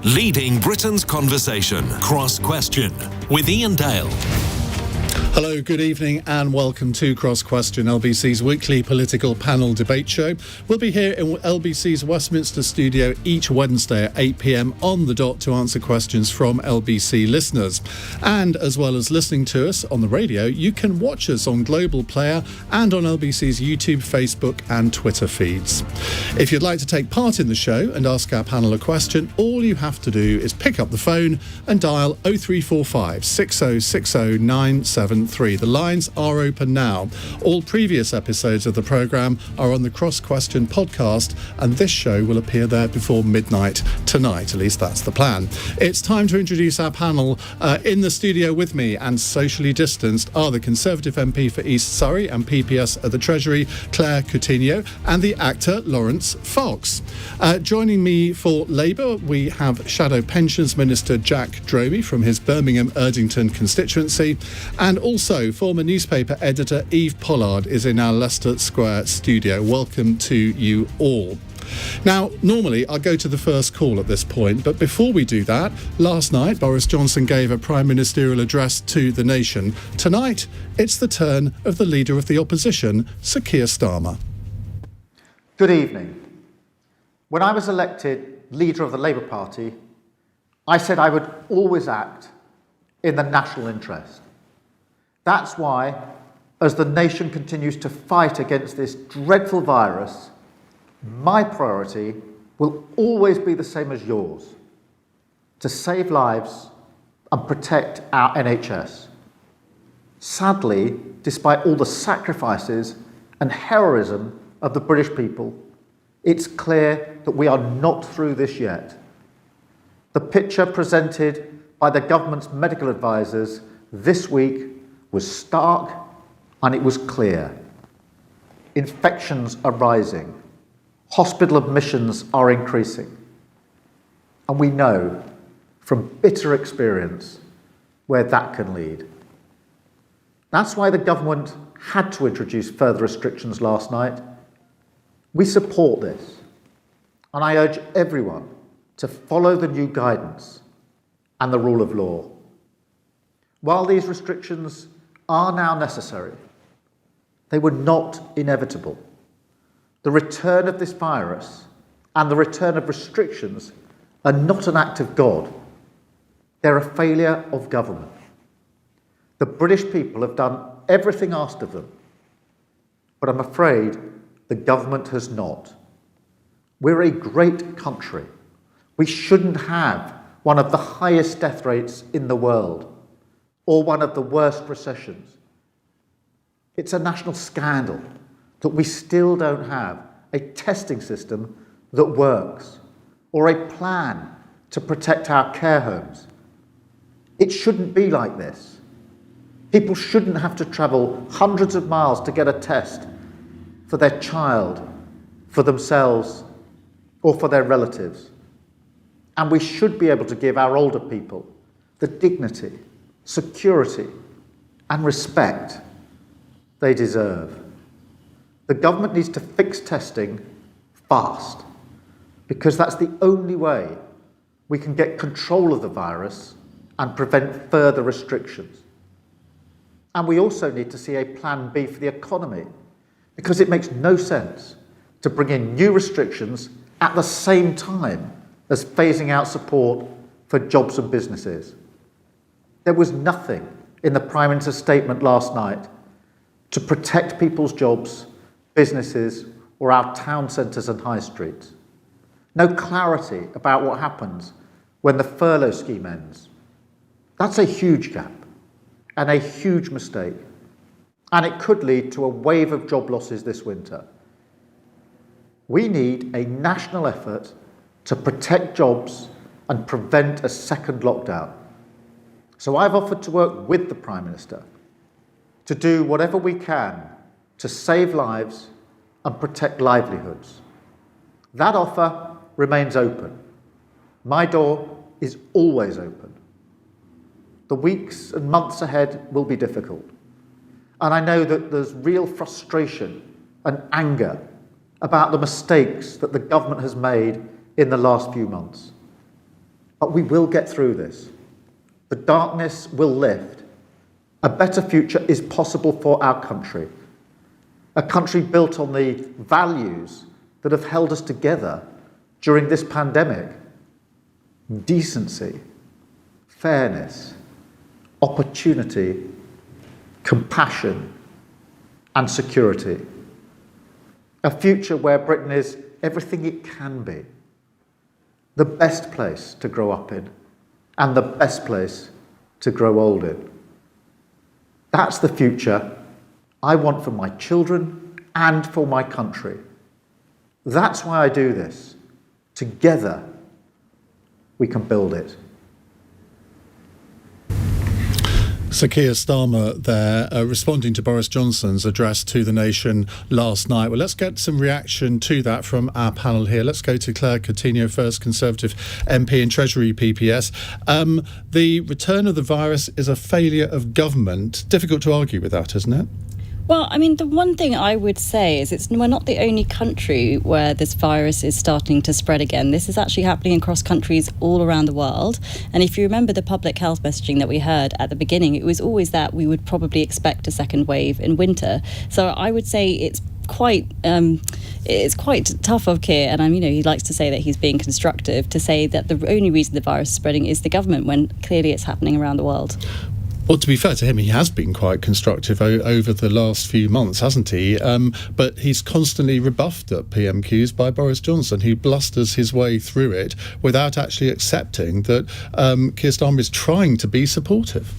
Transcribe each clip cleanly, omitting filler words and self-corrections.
leading Britain's conversation. Cross Question with Iain Dale. Hello, good evening and welcome to Cross Question, LBC's weekly political panel debate show. We'll be here in LBC's Westminster studio each Wednesday at 8 p.m. on the dot to answer questions from LBC listeners. And as well as listening to us on the radio, you can watch us on Global Player and on LBC's YouTube, Facebook and Twitter feeds. If you'd like to take part in the show and ask our panel a question, all you have to do is pick up the phone and dial 0345 6060 973. The lines are open now. All previous episodes of the programme are on the Cross Question podcast, and this show will appear there before midnight tonight. At least that's the plan. It's time to introduce our panel. In the studio with me and socially distanced are the Conservative MP for East Surrey and PPS at the Treasury, Claire Coutinho, and the actor Laurence Fox. Joining me for Labour, we have Shadow Pensions Minister Jack Dromey from his Birmingham Erdington constituency, and also former newspaper editor Eve Pollard is in our Leicester Square studio. Welcome to you all. Now, normally I'll go to the first call at this point, but before we do that, last night Boris Johnson gave a prime ministerial address to the nation. Tonight, it's the turn of the leader of the opposition, Sir Keir Starmer. Good evening. When I was elected leader of the Labour Party, I said I would always act in the national interest. That's why, as the nation continues to fight against this dreadful virus, my priority will always be the same as yours: to save lives and protect our NHS. Sadly, despite all the sacrifices and heroism of the British people, it's clear that we are not through this yet. The picture presented by the government's medical advisors this week was stark and it was clear. Infections are rising. Hospital admissions are increasing. And we know from bitter experience where that can lead. That's why the government had to introduce further restrictions last night. We support this, and I urge everyone to follow the new guidance and the rule of law. While these restrictions are now necessary, they were not inevitable. The return of this virus and the return of restrictions are not an act of God. They're a failure of government. The British people have done everything asked of them, but I'm afraid the government has not. We're a great country. We shouldn't have one of the highest death rates in the world or one of the worst recessions. It's a national scandal that we still don't have a testing system that works or a plan to protect our care homes. It shouldn't be like this. People shouldn't have to travel hundreds of miles to get a test for their child, for themselves, or for their relatives. And we should be able to give our older people the dignity, security, and respect they deserve. The government needs to fix testing fast, because that's the only way we can get control of the virus and prevent further restrictions. And we also need to see a plan B for the economy, because it makes no sense to bring in new restrictions at the same time as phasing out support for jobs and businesses. There was nothing in the Prime Minister's statement last night to protect people's jobs, businesses, or our town centres and high streets. No clarity about what happens when the furlough scheme ends. That's a huge gap and a huge mistake, and it could lead to a wave of job losses this winter. We need a national effort to protect jobs and prevent a second lockdown. So I've offered to work with the Prime Minister to do whatever we can to save lives and protect livelihoods. That offer remains open. My door is always open. The weeks and months ahead will be difficult. And I know that there's real frustration and anger about the mistakes that the government has made in the last few months. But we will get through this. The darkness will lift. A better future is possible for our country. A country built on the values that have held us together during this pandemic. Decency, fairness, opportunity, compassion, and security. A future where Britain is everything it can be. The best place to grow up in, and the best place to grow old in. That's the future I want for my children and for my country. That's why I do this. Together, we can build it. Sir Keir Starmer there, responding to Boris Johnson's address to the nation last night. Well, let's get some reaction to that from our panel here. Let's go to Claire Coutinho first, Conservative MP and Treasury PPS. The return of the virus is a failure of government. Difficult to argue with that, isn't it? Well, I mean, the one thing I would say is we're not the only country where this virus is starting to spread again. This is actually happening across countries all around the world. And if you remember the public health messaging that we heard at the beginning, it was always that we would probably expect a second wave in winter. So I would say it's quite tough of Keir, and he likes to say that he's being constructive, to say that the only reason the virus is spreading is the government, when clearly it's happening around the world. Well, to be fair to him, he has been quite constructive over the last few months, hasn't he? But he's constantly rebuffed at PMQs by Boris Johnson, who blusters his way through it without actually accepting that Keir Starmer is trying to be supportive.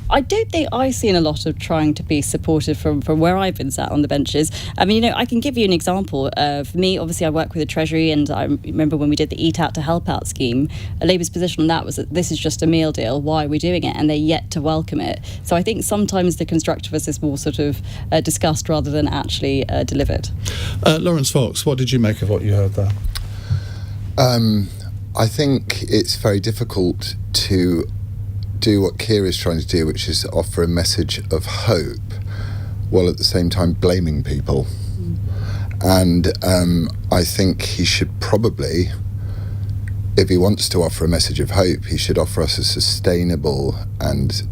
I don't think I've seen a lot of trying to be supportive from where I've been sat on the benches. I mean, I can give you an example. For me, obviously, I work with the Treasury, and I remember when we did the Eat Out to Help Out scheme, Labour's position on that was that this is just a meal deal. Why are we doing it? And they're yet to welcome it. So I think sometimes the constructiveness is more sort of discussed rather than actually delivered. Laurence Fox, what did you make of what you heard there? I think it's very difficult to do what Keir is trying to do, which is offer a message of hope while at the same time blaming people. And I think he should probably, if he wants to offer a message of hope, he should offer us a sustainable and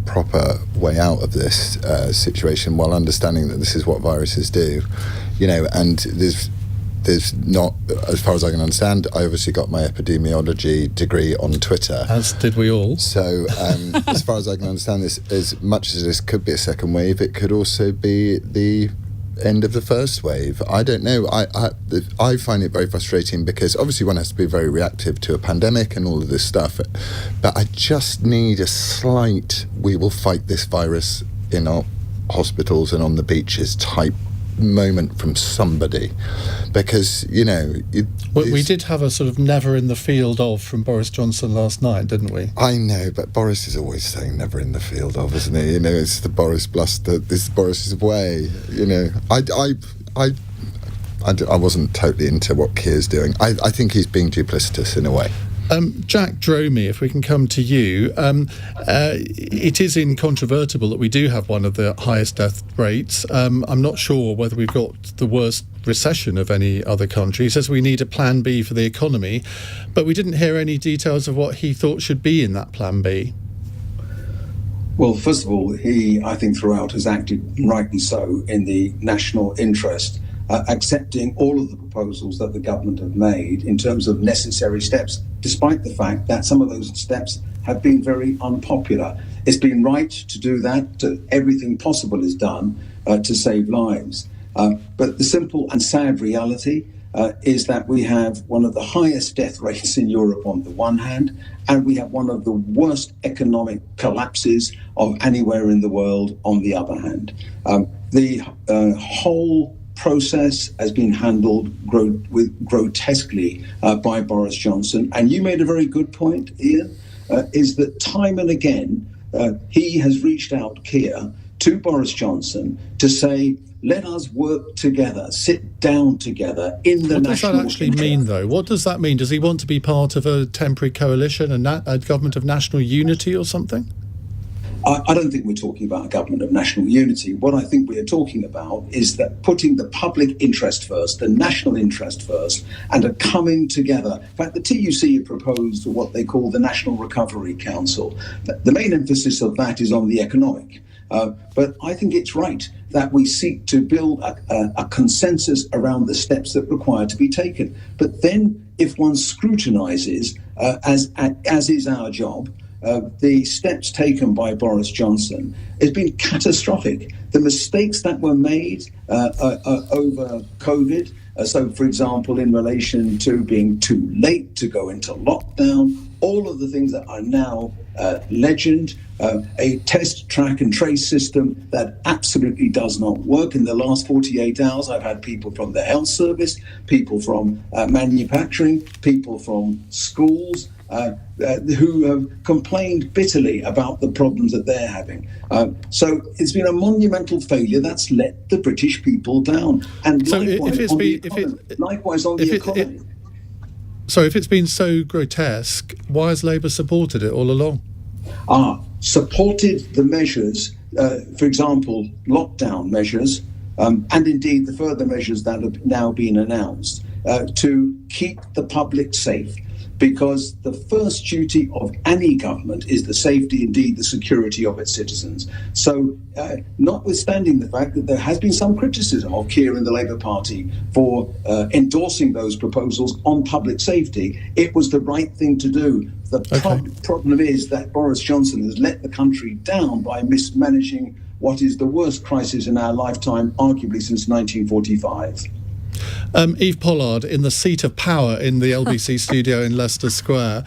proper way out of this situation, while understanding that this is what viruses do. And there's not, as far as I can understand, I obviously got my epidemiology degree on Twitter. As did we all. So as far as I can understand this, as much as this could be a second wave, it could also be the end of the first wave. I don't know. I find it very frustrating because obviously one has to be very reactive to a pandemic and all of this stuff. But I just need a slight, we will fight this virus in our hospitals and on the beaches type moment from somebody, because we did have a sort of never in the field of from Boris Johnson last night, didn't we? I know, but Boris is always saying never in the field of, isn't he? It's the Boris bluster, this is Boris's way. I wasn't totally into what Keir's doing. I think he's being duplicitous in a way. Jack Dromey, if we can come to you, it is incontrovertible that we do have one of the highest death rates. I'm not sure whether we've got the worst recession of any other country. He says we need a plan B for the economy, but we didn't hear any details of what he thought should be in that plan B. Well, first of all, he, I think, throughout has acted rightly so in the national interest, accepting all of the proposals that the government have made in terms of necessary steps, despite the fact that some of those steps have been very unpopular. It's been right to do that. Everything possible is done to save lives. But the simple and sad reality is that we have one of the highest death rates in Europe on the one hand, and we have one of the worst economic collapses of anywhere in the world on the other hand. The whole process has been handled grotesquely by Boris Johnson. And you made a very good point, Iain, is that time and again he has reached out, Keir, to Boris Johnson to say, let us work together, sit down together in the national... What does that actually mean, though? What does that mean? Does he want to be part of a temporary coalition, a government of national unity or something? I don't think we're talking about a government of national unity. What I think we are talking about is that putting the public interest first, the national interest first, and a coming together. In fact, the TUC have proposed what they call the National Recovery Council. The main emphasis of that is on the economic. But I think it's right that we seek to build a consensus around the steps that require to be taken. But then, if one scrutinises, as is our job, the steps taken by Boris Johnson has been catastrophic. The mistakes that were made over COVID, so for example, in relation to being too late to go into lockdown, all of the things that are now legend, a test, track and trace system that absolutely does not work. In the last 48 hours, I've had people from the health service, people from manufacturing, people from schools, who have complained bitterly about the problems that they're having. So it's been a monumental failure that's let the British people down. And So likewise on the economy. So if it's been so grotesque, why has Labour supported it all along? Supported the measures, for example, lockdown measures, and indeed the further measures that have now been announced to keep the public safe. Because the first duty of any government is the safety, indeed the security of its citizens. So notwithstanding the fact that there has been some criticism of Keir and the Labour Party for endorsing those proposals on public safety, it was the right thing to do. The problem is that Boris Johnson has let the country down by mismanaging what is the worst crisis in our lifetime, arguably since 1945. Eve Pollard, in the seat of power in the LBC studio in Leicester Square,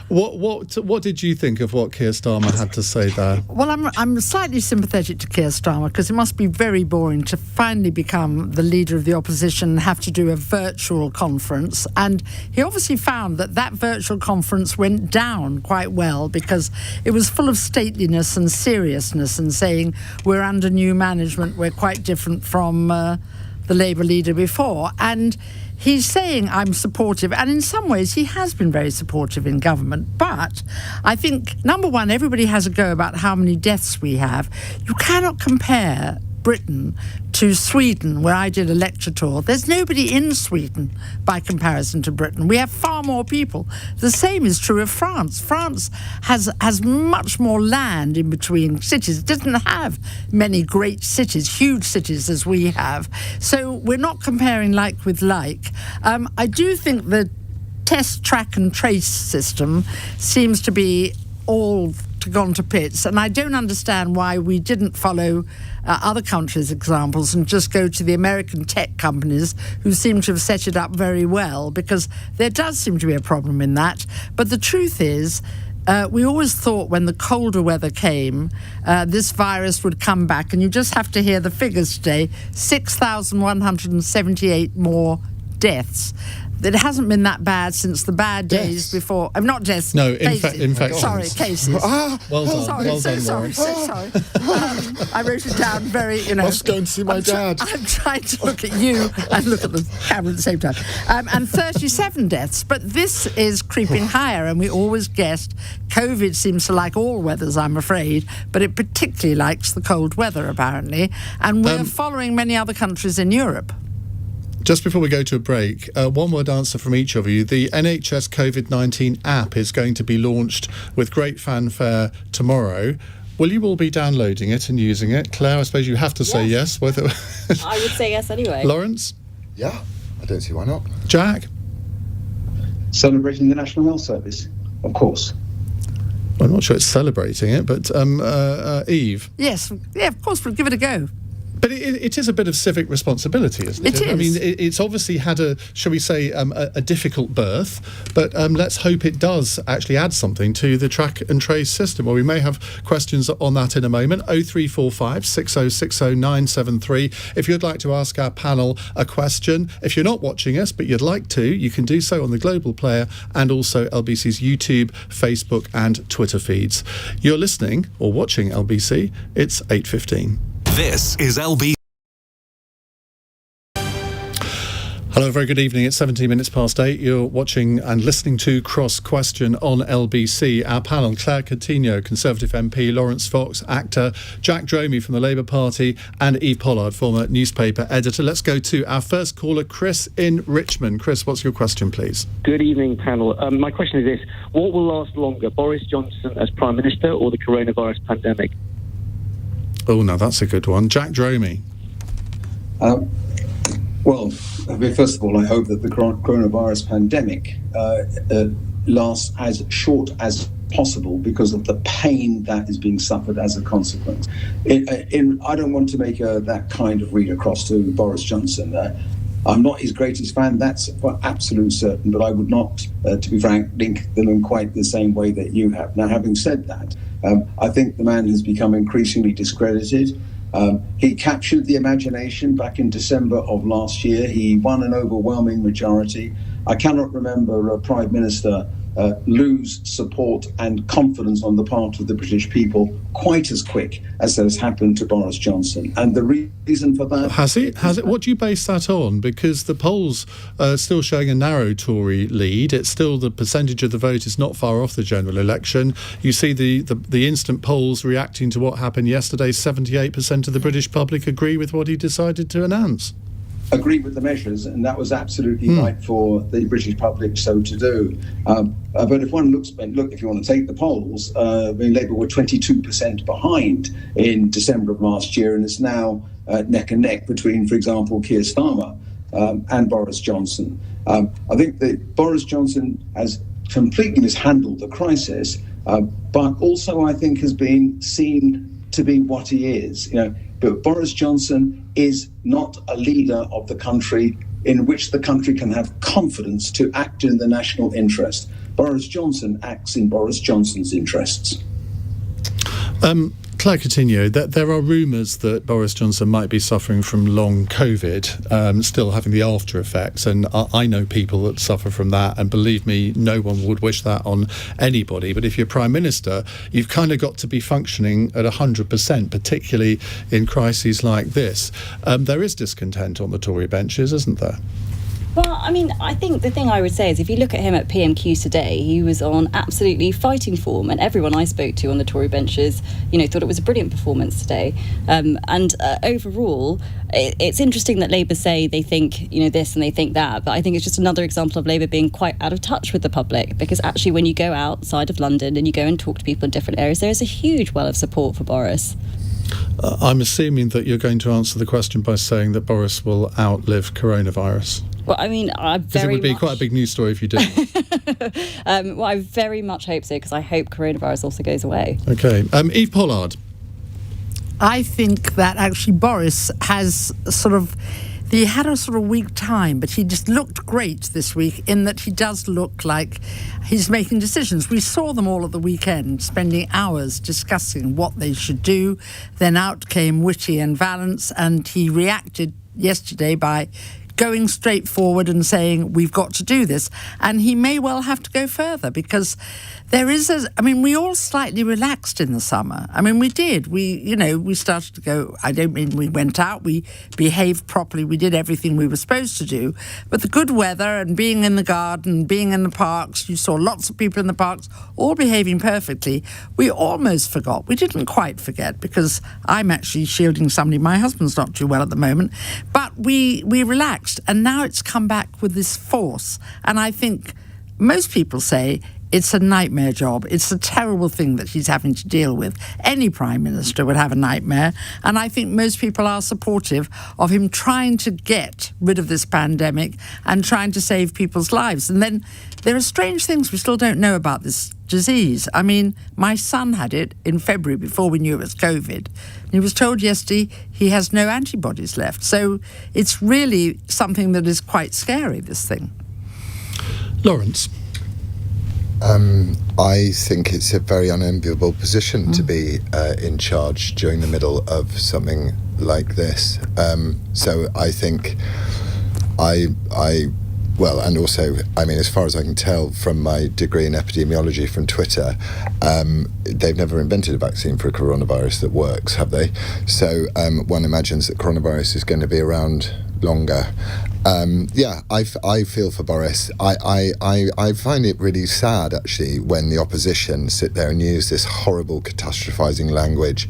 what did you think of what Keir Starmer had to say there? Well, I'm slightly sympathetic to Keir Starmer because it must be very boring to finally become the leader of the opposition and have to do a virtual conference. And he obviously found that virtual conference went down quite well because it was full of stateliness and seriousness and saying we're under new management, we're quite different from the Labour leader before. And he's saying I'm supportive, and in some ways he has been very supportive in government. But I think, number one, everybody has a go about how many deaths we have. You cannot compare Britain to Sweden, where I did a lecture tour. There's nobody in Sweden by comparison to Britain. We have far more people. The same is true of France. France has much more land in between cities. It doesn't have many great cities, huge cities as we have. So we're not comparing like with like. I do think the test, track and trace system seems to be all gone to pits, and I don't understand why we didn't follow other countries' examples and just go to the American tech companies who seem to have set it up very well, because there does seem to be a problem in that. But the truth is, we always thought when the colder weather came, this virus would come back, and you just have to hear the figures today: 6,178 more deaths. It hasn't been that bad since the bad days before. I'm not deaths. No, infections. Sorry, cases. Well done. Sorry, well so done, sorry, Laurence. so sorry. I wrote it down very, Must go and see my dad. I'm trying to look at you and look at the camera at the same time. And 37 deaths. But this is creeping higher, and we always guessed COVID seems to like all weathers, I'm afraid, but it particularly likes the cold weather, apparently. And we're following many other countries in Europe. Just before we go to a break, one-word answer from each of you. The NHS COVID-19 app is going to be launched with great fanfare tomorrow. Will you all be downloading it and using it? Claire, I suppose you have to say yes. I would say yes anyway. Lawrence? Yeah, I don't see why not. Jack? Celebrating the National Health Service, of course. Well, I'm not sure it's celebrating it, but Eve? Yes, yeah, of course, we'll give it a go. But it is a bit of civic responsibility, isn't it? It is. I mean, it's obviously had a difficult birth, but let's hope it does actually add something to the track and trace system. Well, we may have questions on that in a moment. 0345 6060 973. If you'd like to ask our panel a question, if you're not watching us but you'd like to, you can do so on the Global Player and also LBC's YouTube, Facebook and Twitter feeds. You're listening or watching LBC. It's 8:15. This is LBC. Hello, very good evening. It's 17 minutes past 8. You're watching and listening to Cross Question on LBC. Our panel, Claire Coutinho, Conservative MP, Laurence Fox, actor, Jack Dromey from the Labour Party, and Eve Pollard, former newspaper editor. Let's go to our first caller, Chris in Richmond. Chris, what's your question, please? Good evening, panel. My question is this. What will last longer, Boris Johnson as Prime Minister or the coronavirus pandemic? Oh, no, that's a good one. Jack Dromey. Well, first of all, I hope that the coronavirus pandemic lasts as short as possible because of the pain that is being suffered as a consequence. I don't want to make that kind of read across to Boris Johnson. I'm not his greatest fan, that's for absolute certain, but I would not, to be frank, link them in quite the same way that you have. Now, having said that, I think the man has become increasingly discredited. He captured the imagination back in December of last year. He won an overwhelming majority. I cannot remember a Prime Minister lose support and confidence on the part of the British people quite as quick as has happened to Boris Johnson. And the reason for that... Has it? What do you base that on? Because the polls are still showing a narrow Tory lead. It's still the percentage of the vote is not far off the general election. You see the instant polls reacting to what happened yesterday. 78% of the British public agree with what he decided to announce. Agree with the measures, and that was absolutely right for the British public so to do. But if one looks, if you want to take the polls, Labour were 22% behind in December of last year, and it's now neck and neck between, for example, Keir Starmer and Boris Johnson. I think that Boris Johnson has completely mishandled the crisis, but also I think has been seen to be what he is. But Boris Johnson is not a leader of the country in which the country can have confidence to act in the national interest. Boris Johnson acts in Boris Johnson's interests. Claire Coutinho, there are rumours that Boris Johnson might be suffering from long COVID, still having the after effects, and I know people that suffer from that, and believe me, no one would wish that on anybody. But if you're Prime Minister, you've kind of got to be functioning at 100%, particularly in crises like this. There is discontent on the Tory benches, isn't there? Well, I mean, I think the thing I would say is if you look at him at PMQ today, he was on absolutely fighting form, and everyone I spoke to on the Tory benches, thought it was a brilliant performance today. Overall, it's interesting that Labour say they think, this and they think that, but I think it's just another example of Labour being quite out of touch with the public, because actually when you go outside of London and you go and talk to people in different areas, there is a huge well of support for Boris. I'm assuming that you're going to answer the question by saying that Boris will outlive coronavirus. Well, I mean, because it would be quite a big news story if you did. Well, I very much hope so, because I hope coronavirus also goes away. OK. Eve Pollard. I think that actually Boris has he had a sort of weak time, but he just looked great this week in that he does look like he's making decisions. We saw them all at the weekend, spending hours discussing what they should do. Then out came Whitty and Valence, and he reacted yesterday by going straight forward and saying, we've got to do this. And he may well have to go further, because there is we all slightly relaxed in the summer. We did. We started to go, I don't mean we went out, we behaved properly, we did everything we were supposed to do. But the good weather and being in the garden, being in the parks, you saw lots of people in the parks, all behaving perfectly. We almost forgot. We didn't quite forget, because I'm actually shielding somebody. My husband's not too well at the moment. But we relaxed. And now it's come back with this force. And I think most people say it's a nightmare job. It's a terrible thing that he's having to deal with. Any Prime Minister would have a nightmare. And I think most people are supportive of him trying to get rid of this pandemic and trying to save people's lives. And then there are strange things we still don't know about this disease. My son had it in February before we knew it was COVID. He was told yesterday he has no antibodies left. So it's really something that is quite scary, this thing. Laurence. I think it's a very unenviable position to be in charge during the middle of something like this. So I think well, and also, as far as I can tell from my degree in epidemiology from Twitter, they've never invented a vaccine for a coronavirus that works, have they? So one imagines that coronavirus is going to be around longer. I feel for Boris. I find it really sad, actually, when the opposition sit there and use this horrible catastrophising language,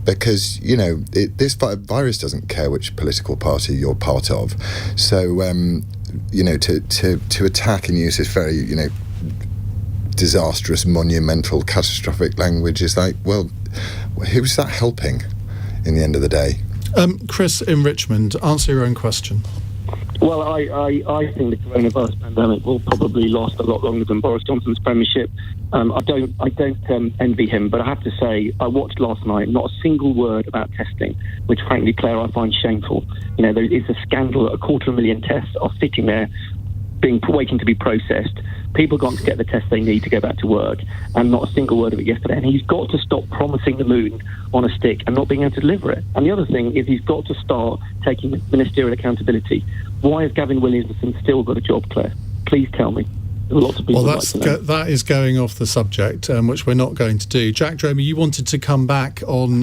because, this virus doesn't care which political party you're part of. So, to attack and use this very, disastrous, monumental, catastrophic language is like, well, who's that helping in the end of the day? Chris in Richmond, answer your own question. Well, I think the coronavirus pandemic will probably last a lot longer than Boris Johnson's premiership. I don't envy him, but I have to say, I watched last night, not a single word about testing, which frankly, Claire, I find shameful. There is a scandal that 250,000 tests are sitting there waiting to be processed. People got to get the tests they need to go back to work, and not a single word of it yesterday. And he's got to stop promising the moon on a stick and not being able to deliver it. And the other thing is he's got to start taking ministerial accountability. Why has Gavin Williamson still got a job, Claire? Please tell me. Lots of people that is going off the subject, which we're not going to do. Jack Dromer, you wanted to come back on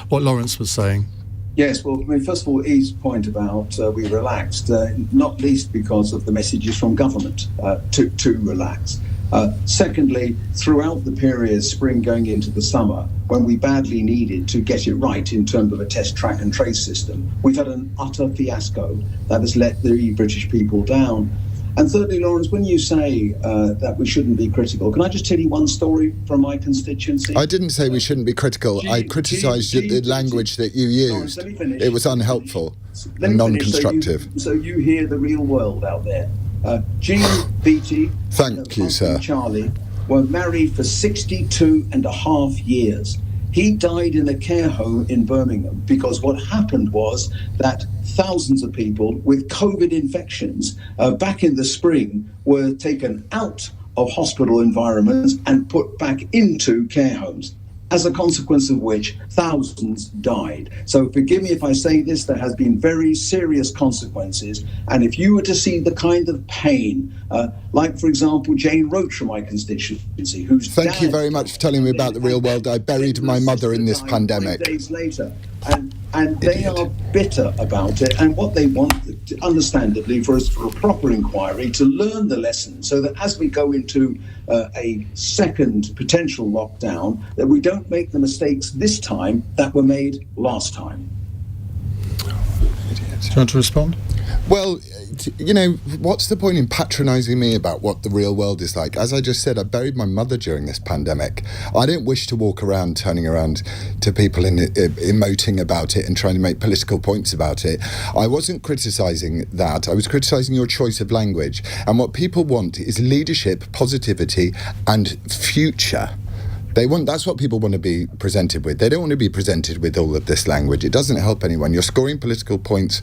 what Laurence was saying. Yes, well, first of all, Eve's point about we relaxed, not least because of the messages from government to relax. Secondly, throughout the period, spring going into the summer, when we badly needed to get it right in terms of a test, track and trace system, we've had an utter fiasco that has let the British people down. And thirdly, Laurence, when you say that we shouldn't be critical, can I just tell you one story from my constituency? I didn't say we shouldn't be critical. I criticised the language that you used. It was unhelpful and non-constructive. So you hear the real world out there. Jean Beattie and Charlie were married for 62 and a half years. He died in a care home in Birmingham because what happened was that thousands of people with COVID infections back in the spring were taken out of hospital environments and put back into care homes, as a consequence of which thousands died. So forgive me if I say this, there has been very serious consequences. And if you were to see the kind of pain, like, for example, Jane Roach from my constituency, who's Thank you very much for telling me about the real world. I buried my mother in this pandemic. 5 days later. And they are bitter about it, and what they want, understandably, for a proper inquiry to learn the lesson, so that as we go into a second potential lockdown, that we don't make the mistakes this time that were made last time. Do you want to respond? Well, what's the point in patronising me about what the real world is like? As I just said, I buried my mother during this pandemic. I don't wish to walk around turning around to people and emoting about it and trying to make political points about it. I wasn't criticising that. I was criticising your choice of language. And what people want is leadership, positivity and future. That's what people want to be presented with. They don't want to be presented with all of this language. It doesn't help anyone. You're scoring political points.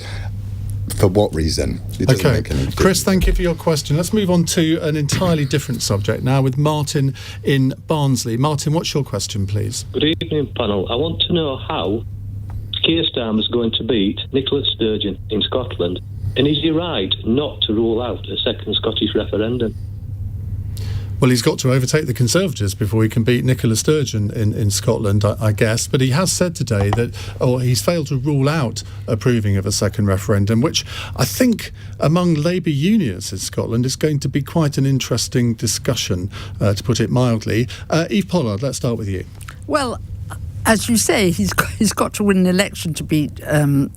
For what reason? It doesn't make any difference. Chris, thank you for your question. Let's move on to an entirely different subject now with Martin in Barnsley. Martin, what's your question, please? Good evening, panel. I want to know how Keir Starmer's going to beat Nicola Sturgeon in Scotland, and is he right not to rule out a second Scottish referendum? Well, he's got to overtake the Conservatives before he can beat Nicola Sturgeon in Scotland, I guess. But he has said today that he's failed to rule out approving of a second referendum, which I think among Labour unions in Scotland is going to be quite an interesting discussion, to put it mildly. Eve Pollard, let's start with you. Well, as you say, he's got to win an election to beat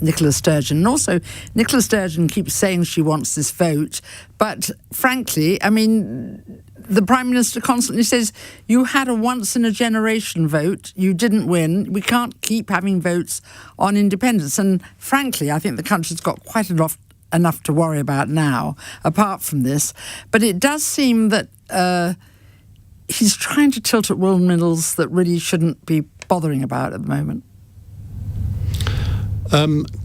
Nicola Sturgeon. And also, Nicola Sturgeon keeps saying she wants this vote. But frankly, I mean, the Prime Minister constantly says, you had a once-in-a-generation vote, you didn't win, we can't keep having votes on independence. And frankly, I think the country's got quite enough to worry about now, apart from this. But it does seem that he's trying to tilt at windmills that really shouldn't be bothering about at the moment.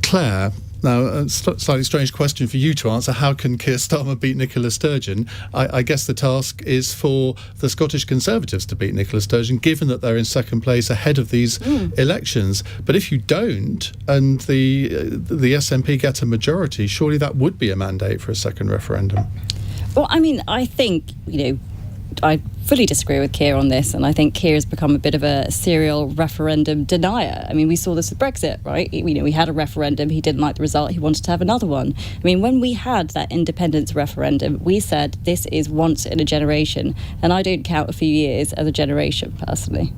Claire, now a slightly strange question for you to answer. How can Keir Starmer beat Nicola Sturgeon? I guess the task is for the Scottish Conservatives to beat Nicola Sturgeon, given that they're in second place ahead of these elections. But if you don't, and the SNP get a majority, surely that would be a mandate for a second referendum. Well, I mean, I think, I fully disagree with Keir on this, and I think Keir has become a bit of a serial referendum denier. I mean, we saw this with Brexit, right? We had a referendum, he didn't like the result, he wanted to have another one. I mean, when we had that independence referendum, we said this is once in a generation, and I don't count a few years as a generation, personally.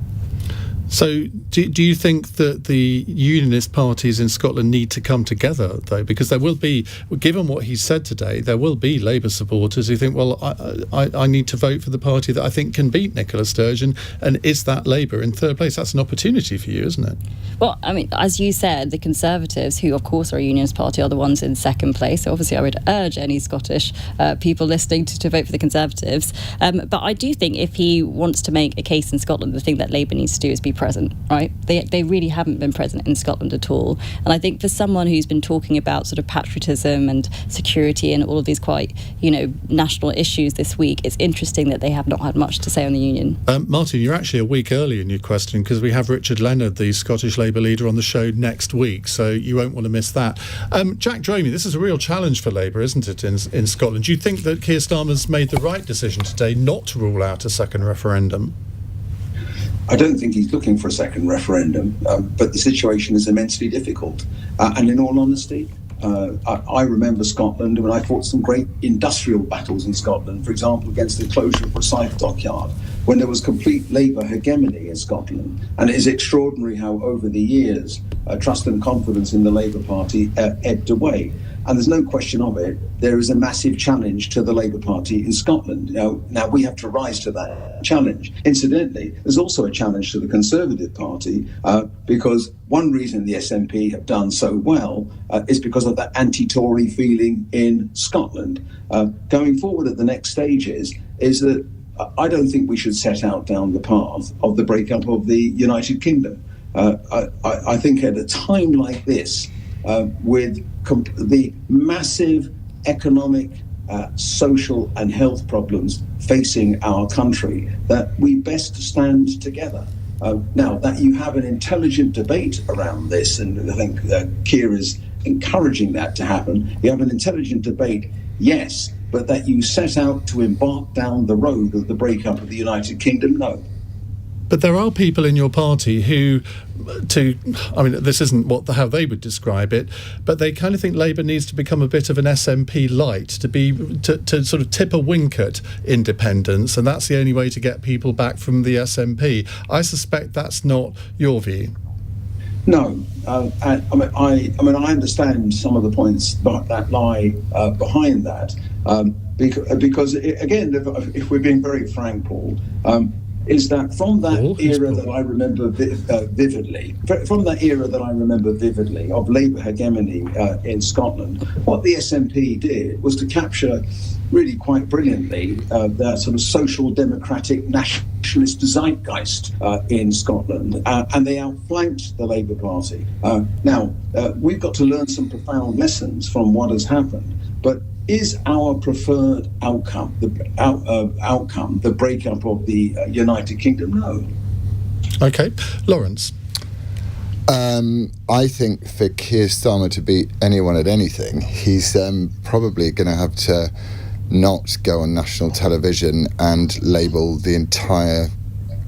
So do you think that the unionist parties in Scotland need to come together, though? Because there will be, given what he said today, there will be Labour supporters who think, well, I need to vote for the party that I think can beat Nicola Sturgeon, and is that Labour in third place? That's an opportunity for you, isn't it? Well, I mean, as you said, the Conservatives, who of course are a unionist party, are the ones in second place. So obviously I would urge any Scottish people listening to vote for the Conservatives. But I do think if he wants to make a case in Scotland, the thing that Labour needs to do is be present, right? They really haven't been present in Scotland at all. And I think for someone who's been talking about sort of patriotism and security and all of these quite, national issues this week, it's interesting that they have not had much to say on the union. Martin, you're actually a week early in your question, because we have Richard Leonard, the Scottish Labour leader, on the show next week, so you won't want to miss that. Jack Dramey, this is a real challenge for Labour, isn't it, in Scotland? Do you think that Keir Starmer's made the right decision today not to rule out a second referendum? I don't think he's looking for a second referendum, but the situation is immensely difficult. And in all honesty, I remember Scotland when I fought some great industrial battles in Scotland, for example, against the closure of Forsyth Dockyard, when there was complete Labour hegemony in Scotland. And it is extraordinary how over the years, trust and confidence in the Labour Party ebbed away. And there's no question of it, there is a massive challenge to the Labour Party in Scotland. Now we have to rise to that challenge. Incidentally, there's also a challenge to the Conservative Party, because one reason the SNP have done so well is because of that anti-Tory feeling in Scotland. Going forward at the next stages is that I don't think we should set out down the path of the breakup of the United Kingdom. I think at a time like this, with the massive economic, social and health problems facing our country, that we best stand together. Now, that you have an intelligent debate around this, and I think Keir is encouraging that to happen. You have an intelligent debate, yes, but that you set out to embark down the road of the breakup of the United Kingdom, no. But there are people in your party who, this isn't how they would describe it, but they kind of think Labour needs to become a bit of an SNP light, to sort of tip a wink at independence, and that's the only way to get people back from the SNP. I suspect that's not your view. No, I understand some of the points that lie behind that, because again, if we're being very frank, Paul, is that from that era that I remember vividly, of Labour hegemony in Scotland, what the SNP did was to capture really quite brilliantly the sort of social democratic nationalist zeitgeist in Scotland, and they outflanked the Labour Party. Now, we've got to learn some profound lessons from what has happened, but is our preferred outcome the breakup of the United Kingdom? No. Okay, Laurence. I think for Keir Starmer to beat anyone at anything, he's probably going to have to not go on national television and label the entire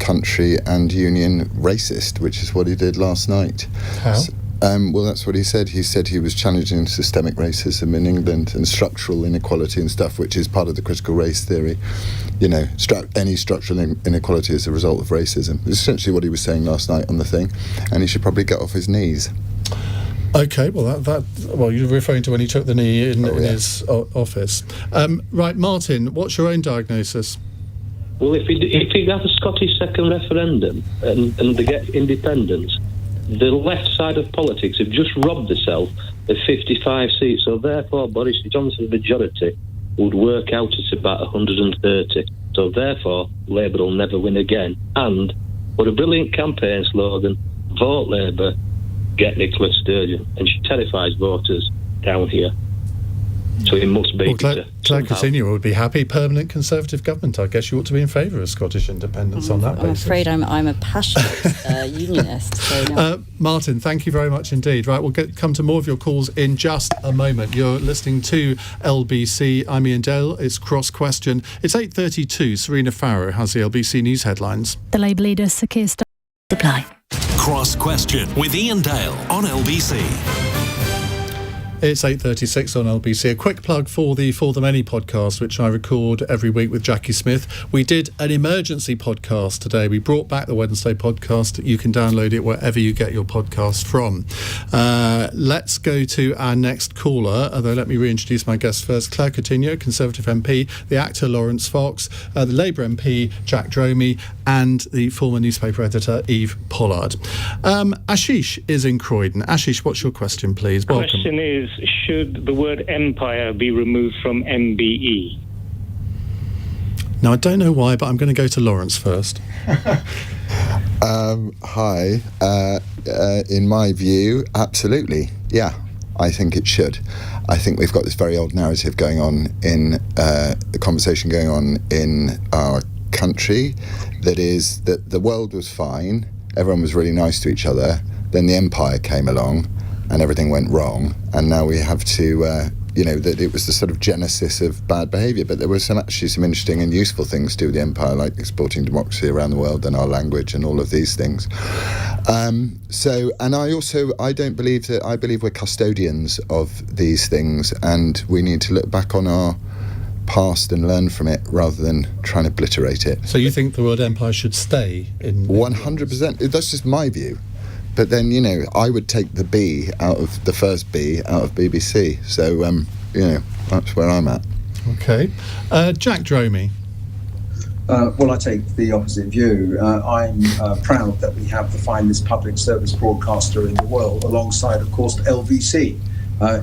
country and union racist, which is what he did last night. How? Well, that's what he said. He said he was challenging systemic racism in England and structural inequality and stuff, which is part of the critical race theory. Any structural inequality is a result of racism. It's essentially what he was saying last night on the thing, and he should probably get off his knees. Okay, well, you're referring to when he took the knee in his office. Right, Martin, what's your own diagnosis? Well, if he has a Scottish second referendum and they get independence, the left side of politics have just robbed themselves of 55 seats, so therefore Boris Johnson's majority would work out at about 130. So therefore, Labour will never win again. And what a brilliant campaign slogan, vote Labour, get Nicola Sturgeon. And she terrifies voters down here. So it must be. Well, Claire Coutinho would be happy. Permanent Conservative government. I guess you ought to be in favour of Scottish independence on that basis. I'm afraid I'm a passionate unionist. So no. Martin, thank you very much indeed. Right, we'll come to more of your calls in just a moment. You're listening to LBC. I'm Iain Dale. It's Cross Question. It's 8:32. Serena Farrow has the LBC News headlines. The Labour leader, Sir Keir Starmer, reply. Cross Question with Iain Dale on LBC. It's 8:36 on LBC. A quick plug for the For the Many podcast, which I record every week with Jackie Smith. We did an emergency podcast today. We brought back the Wednesday podcast. You can download it wherever you get your podcast from. Let's go to our next caller, although let me reintroduce my guests first. Claire Coutinho, Conservative MP, the actor Laurence Fox, the Labour MP Jack Dromey, and the former newspaper editor Eve Pollard. Ashish is in Croydon. Ashish, what's your question, please? Welcome. The question is, should the word empire be removed from MBE? Now, I don't know why, but I'm going to go to Laurence first. Hi. In my view, absolutely. Yeah, I think it should. I think we've got this very old narrative going on in the conversation going on in our country that is that the world was fine, everyone was really nice to each other, then the empire came along and everything went wrong, and now we have to, that it was the sort of genesis of bad behaviour, but there were some interesting and useful things to do with the empire, like exporting democracy around the world and our language and all of these things. I believe we're custodians of these things, and we need to look back on our past and learn from it rather than trying to obliterate it. So you think the word empire should stay in... 100%. That's just my view. But then, I would take the B out of the first B out of BBC. So, that's where I'm at. Okay. Jack Dromey. Well, I take the opposite view. I'm proud that we have the finest public service broadcaster in the world, alongside, of course, LBC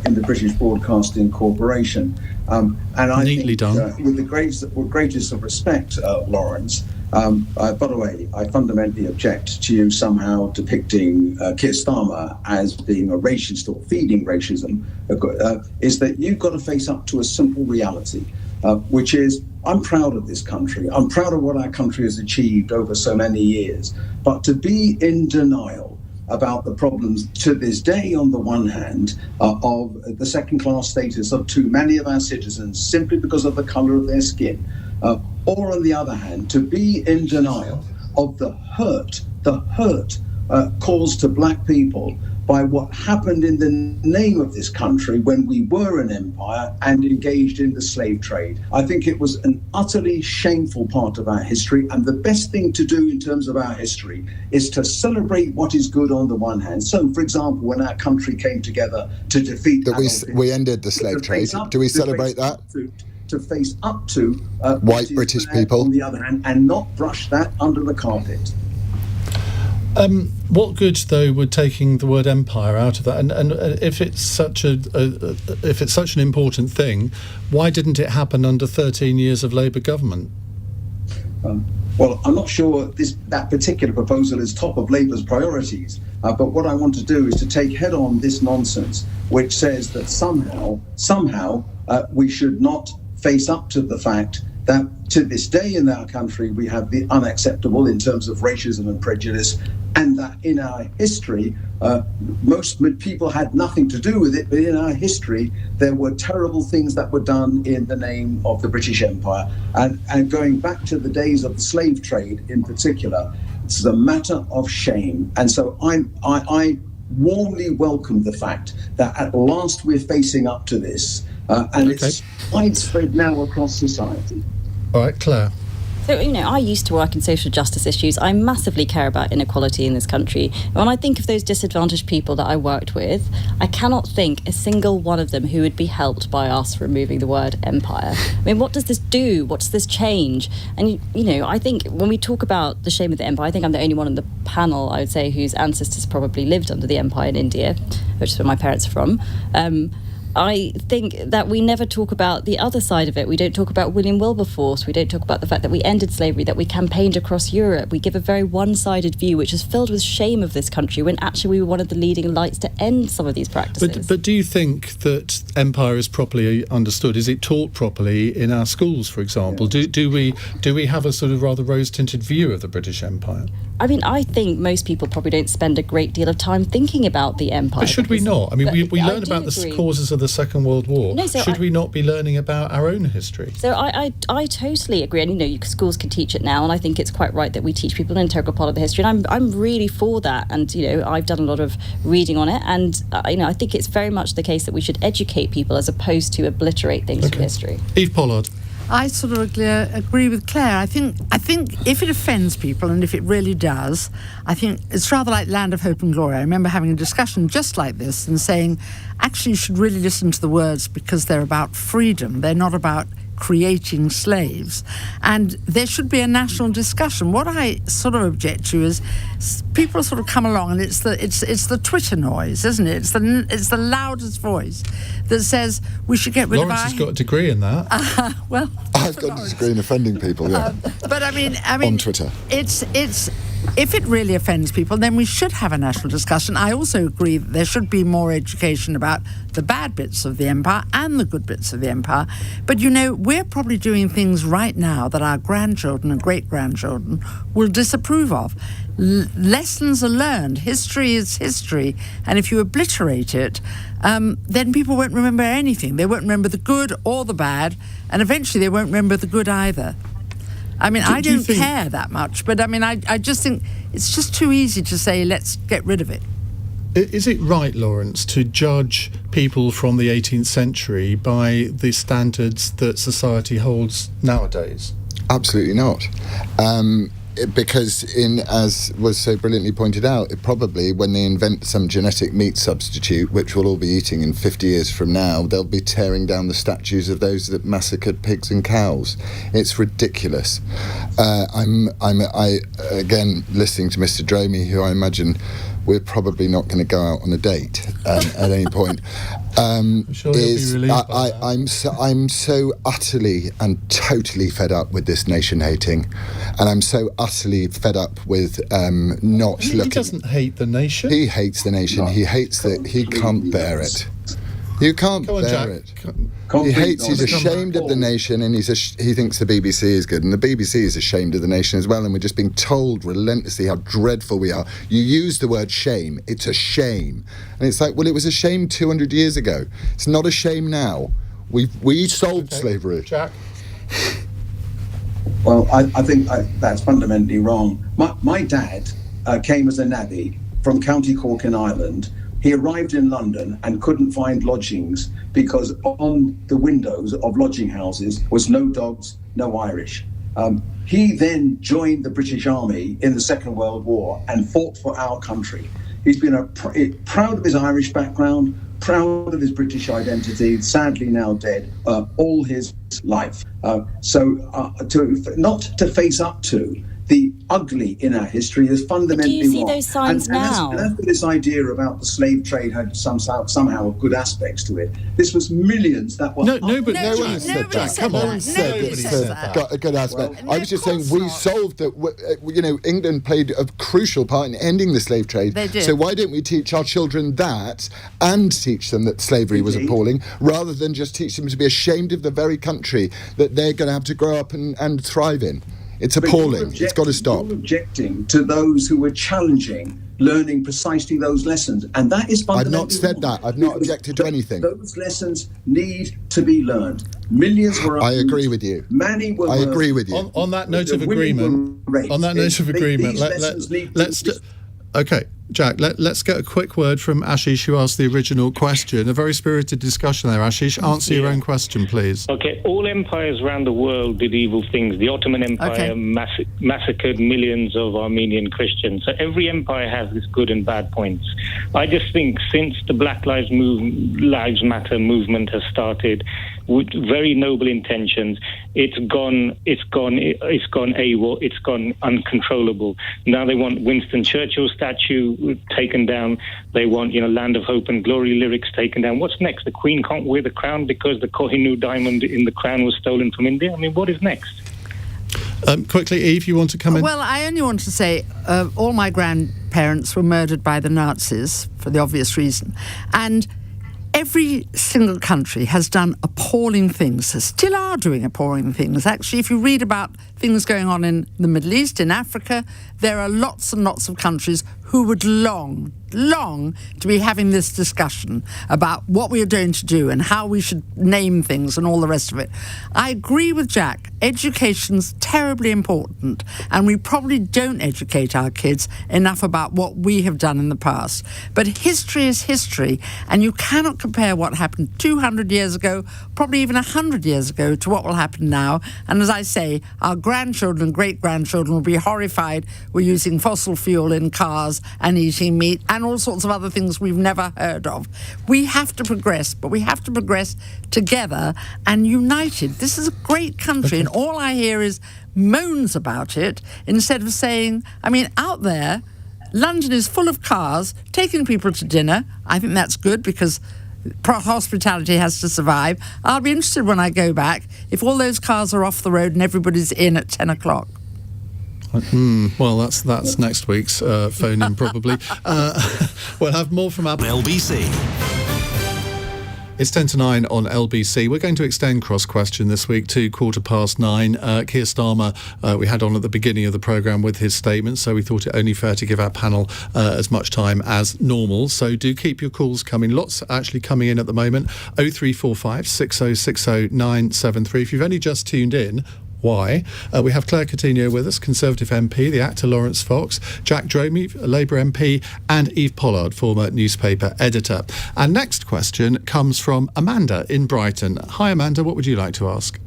in the British Broadcasting Corporation. And I Neatly think, done. With the greatest of respect, Laurence, by the way, I fundamentally object to you somehow depicting Keir Starmer as being a racist or feeding racism, is that you've got to face up to a simple reality, which is, I'm proud of this country. I'm proud of what our country has achieved over so many years. But to be in denial about the problems to this day, on the one hand, of the second-class status of too many of our citizens simply because of the colour of their skin, or on the other hand, to be in denial of the hurt caused to black people by what happened in the name of this country when we were an empire and engaged in the slave trade. I think it was an utterly shameful part of our history, and the best thing to do in terms of our history is to celebrate what is good on the one hand. So, for example, when our country came together to defeat... we ended the slave trade. Do we celebrate that? To face up to white British people, on the other hand, and not brush that under the carpet. What good, though, would taking the word empire out of that? And if it's such an important thing, why didn't it happen under 13 years of Labour government? Well, I'm not sure that particular proposal is top of Labour's priorities, but what I want to do is to take head on this nonsense, which says that somehow we should not face up to the fact that to this day in our country we have the unacceptable in terms of racism and prejudice, and that in our history most people had nothing to do with it, but in our history there were terrible things that were done in the name of the British Empire, and going back to the days of the slave trade in particular, it's a matter of shame. And so I warmly welcome the fact that at last we're facing up to this, and it's widespread now across society. All right, Claire. So, I used to work in social justice issues. I massively care about inequality in this country. And when I think of those disadvantaged people that I worked with, I cannot think a single one of them who would be helped by us removing the word empire. I mean, what does this do? What does this change? And, I think when we talk about the shame of the empire, I think I'm the only one on the panel, I would say, whose ancestors probably lived under the empire in India, which is where my parents are from. I think that we never talk about the other side of it. We don't talk about William Wilberforce. We don't talk about the fact that we ended slavery, that we campaigned across Europe. We give a very one-sided view, which is filled with shame of this country, when actually we were one of the leading lights to end some of these practices. But do you think that empire is properly understood? Is it taught properly in our schools, for example? Yeah. Do we have a sort of rather rose-tinted view of the British Empire? I mean, I think most people probably don't spend a great deal of time thinking about the empire. But should we not? I mean, we learn about the causes of the Second World War. No, so should we not be learning about our own history? So I totally agree. And, schools can teach it now, and I think it's quite right that we teach people an integral part of the history. And I'm really for that. And, I've done a lot of reading on it. And, I think it's very much the case that we should educate people as opposed to obliterate things from history. Eve Pollard. I sort of agree with Claire. I think if it offends people, and if it really does, I think it's rather like Land of Hope and Glory. I remember having a discussion just like this and saying, actually, you should really listen to the words because they're about freedom. They're not about creating slaves, and there should be a national discussion. What I sort of object to is people sort of come along, and it's the Twitter noise, isn't it? It's the loudest voice that says we should get rid Laurence of our... has got a degree in that. Well, I've got a degree in offending people. Yeah, but I mean, on Twitter, it's. If it really offends people, then we should have a national discussion. I also agree that there should be more education about the bad bits of the empire and the good bits of the empire. But, we're probably doing things right now that our grandchildren and great-grandchildren will disapprove of. Lessons are learned. History is history. And if you obliterate it, then people won't remember anything. They won't remember the good or the bad, and eventually they won't remember the good either. I mean, I don't care that much, but I mean, I just think it's just too easy to say, let's get rid of it. Is it right, Laurence, to judge people from the 18th century by the standards that society holds nowadays? Absolutely not. Because as was so brilliantly pointed out, it probably, when they invent some genetic meat substitute, which we'll all be eating in 50 years from now, they'll be tearing down the statues of those that massacred pigs and cows. It's ridiculous. I'm again listening to Mr. Dromey, who I imagine we're probably not going to go out on a date at any point. I'm sure he'll be relieved by that. I'm so utterly and totally fed up with this nation hating, and I'm so utterly fed up with not looking. He doesn't hate the nation. He hates the nation. He hates that. He can't bear it. You can't bear it. He's ashamed of the nation, and he thinks the BBC is good, and the BBC is ashamed of the nation as well, and we're just being told relentlessly how dreadful we are. You use the word shame. It's a shame. And it's like, well, it was a shame 200 years ago. It's not a shame now. We solved slavery. Jack? Well, I think that's fundamentally wrong. My dad came as a navvy from County Cork in Ireland. He arrived in London and couldn't find lodgings because on the windows of lodging houses was no dogs, no Irish. He then joined the British Army in the Second World War and fought for our country. He's been proud of his Irish background, proud of his British identity, sadly now dead, all his life. Not to face up to the ugly in our history is fundamentally wrong. Do you see those signs now? And this idea about the slave trade had somehow good aspects to it. This was millions that were... No one said that. Come on, got a good aspect. Well, I was just saying we solved that. England played a crucial part in ending the slave trade. They did. So why don't we teach our children that and teach them that slavery was appalling, rather than just teach them to be ashamed of the very country that they're going to have to grow up and thrive in? It's appalling. It's got to stop. You're objecting to those who were challenging learning precisely those lessons, and that is fundamentally I've not said that. I've not objected to anything. Those lessons need to be learned. Millions were... I agree with you. Many were... I agree with you. On that note of agreement, let's... Okay, Jack, let's get a quick word from Ashish, who asked the original question. A very spirited discussion there, Ashish. Answer your own question, please. Okay, all empires around the world did evil things. The Ottoman Empire massacred millions of Armenian Christians. So every empire has its good and bad points. I just think since the Black Lives Matter movement has started, with very noble intentions, it's gone AWOL, it's gone uncontrollable. Now they want Winston Churchill statue taken down. They want, Land of Hope and Glory lyrics taken down. What's next? The Queen can't wear the crown because the Kohinoor diamond in the crown was stolen from India? I mean, what is next? Quickly, Eve, you want to come in? Well, I only want to say all my grandparents were murdered by the Nazis for the obvious reason. And every single country has done appalling things, still are doing appalling things. Actually, if you read about things going on in the Middle East, in Africa, there are lots and lots of countries who would long to be having this discussion about what we are going to do and how we should name things and all the rest of it. I agree with Jack. Education's terribly important, and we probably don't educate our kids enough about what we have done in the past. But history is history, and you cannot compare what happened 200 years ago, probably even 100 years ago, to what will happen now. And as I say, our grandchildren and great-grandchildren will be horrified we're using fossil fuel in cars and eating meat and all sorts of other things we've never heard of. We have to progress, but we have to progress together and united. This is a great country, and all I hear is moans about it instead of saying, out there, London is full of cars, taking people to dinner. I think that's good because hospitality has to survive. I'll be interested when I go back if all those cars are off the road and everybody's in at 10 o'clock. Well, that's next week's phone-in, probably. We'll have more from our LBC. It's 10 to 9 on LBC. We're going to extend cross-question this week to 9:15. Keir Starmer, we had on at the beginning of the programme with his statement, so we thought it only fair to give our panel as much time as normal. So do keep your calls coming. Lots actually coming in at the moment. 0345 6060 973. If you've only just tuned in, why? We have Claire Coutinho with us, Conservative MP, the actor Laurence Fox, Jack Dromey, Labour MP, and Eve Pollard, former newspaper editor. Our next question comes from Amanda in Brighton. Hi, Amanda, what would you like to ask?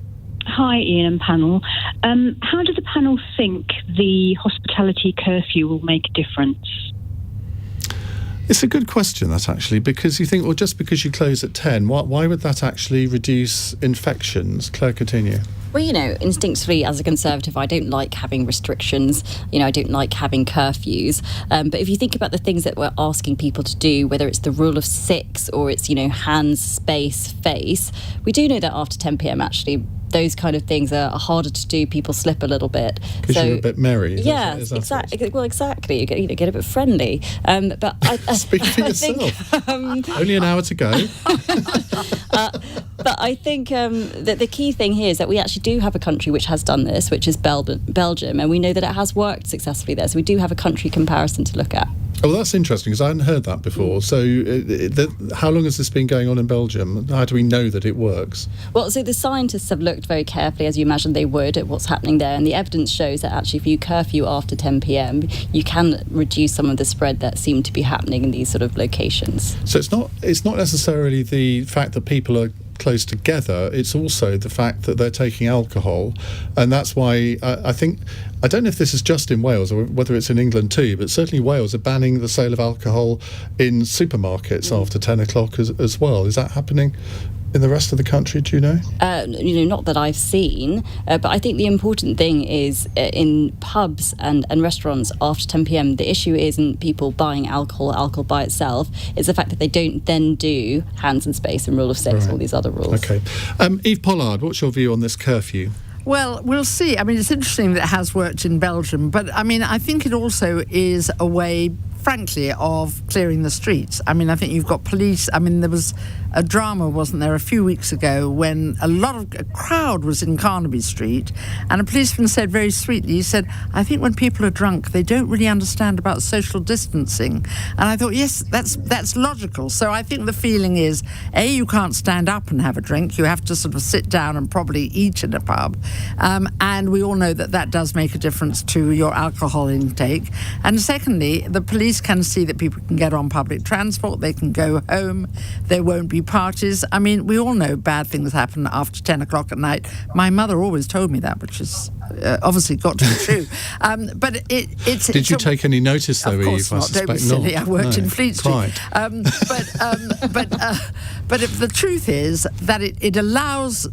Hi, Iain and panel. How does the panel think the hospitality curfew will make a difference? It's a good question, that, actually, because you think, well, just because you close at 10, why would that actually reduce infections? Claire Coutinho. Well, instinctively as a Conservative, I don't like having restrictions. I don't like having curfews. But if you think about the things that we're asking people to do, whether it's the rule of 6 or it's, hands, space, face, we do know that after 10 p.m, actually, those kind of things are harder to do. People slip a little bit. Because you're a bit merry. Yeah, exactly. Well, exactly. You get a bit friendly. But I speak for yourself. Only an hour to go. But I think that the key thing here is that we actually do have a country which has done this, which is Belgium, and we know that it has worked successfully there. So we do have a country comparison to look at. Oh, well, that's interesting, because I hadn't heard that before. So how long has this been going on in Belgium? How do we know that it works? Well, so the scientists have looked very carefully, as you imagine they would, at what's happening there. And the evidence shows that actually if you curfew after 10 p.m, you can reduce some of the spread that seemed to be happening in these sort of locations. So it's not necessarily the fact that people are close together, it's also the fact that they're taking alcohol, and that's why I don't know if this is just in Wales or whether it's in England too, but certainly Wales are banning the sale of alcohol in supermarkets after 10 o'clock as well. Is that happening in the rest of the country, do you know? Not that I've seen, but I think the important thing is in pubs and restaurants after 10 p.m, the issue isn't people buying alcohol by itself, it's the fact that they don't then do hands and space and rule of 6, all these other rules. Okay. Eve Pollard, what's your view on this curfew? Well, we'll see. It's interesting that it has worked in Belgium, but I think it also is a way, frankly, of clearing the streets. I think you've got police. There was a drama, wasn't there, a few weeks ago when a crowd was in Carnaby Street, and a policeman said very sweetly, he said, I think when people are drunk, they don't really understand about social distancing. And I thought, yes, that's logical. So I think the feeling is, A, you can't stand up and have a drink. You have to sort of sit down and probably eat in a pub. And we all know that does make a difference to your alcohol intake. And secondly, the police can see that people can get on public transport, they can go home, there won't be parties. We all know bad things happen after 10 o'clock at night. My mother always told me that, which is obviously got to be true. But it's... Did you take any notice, though, Eve? Of course not. Don't be silly. I worked in Fleet Street. But the truth is that it allows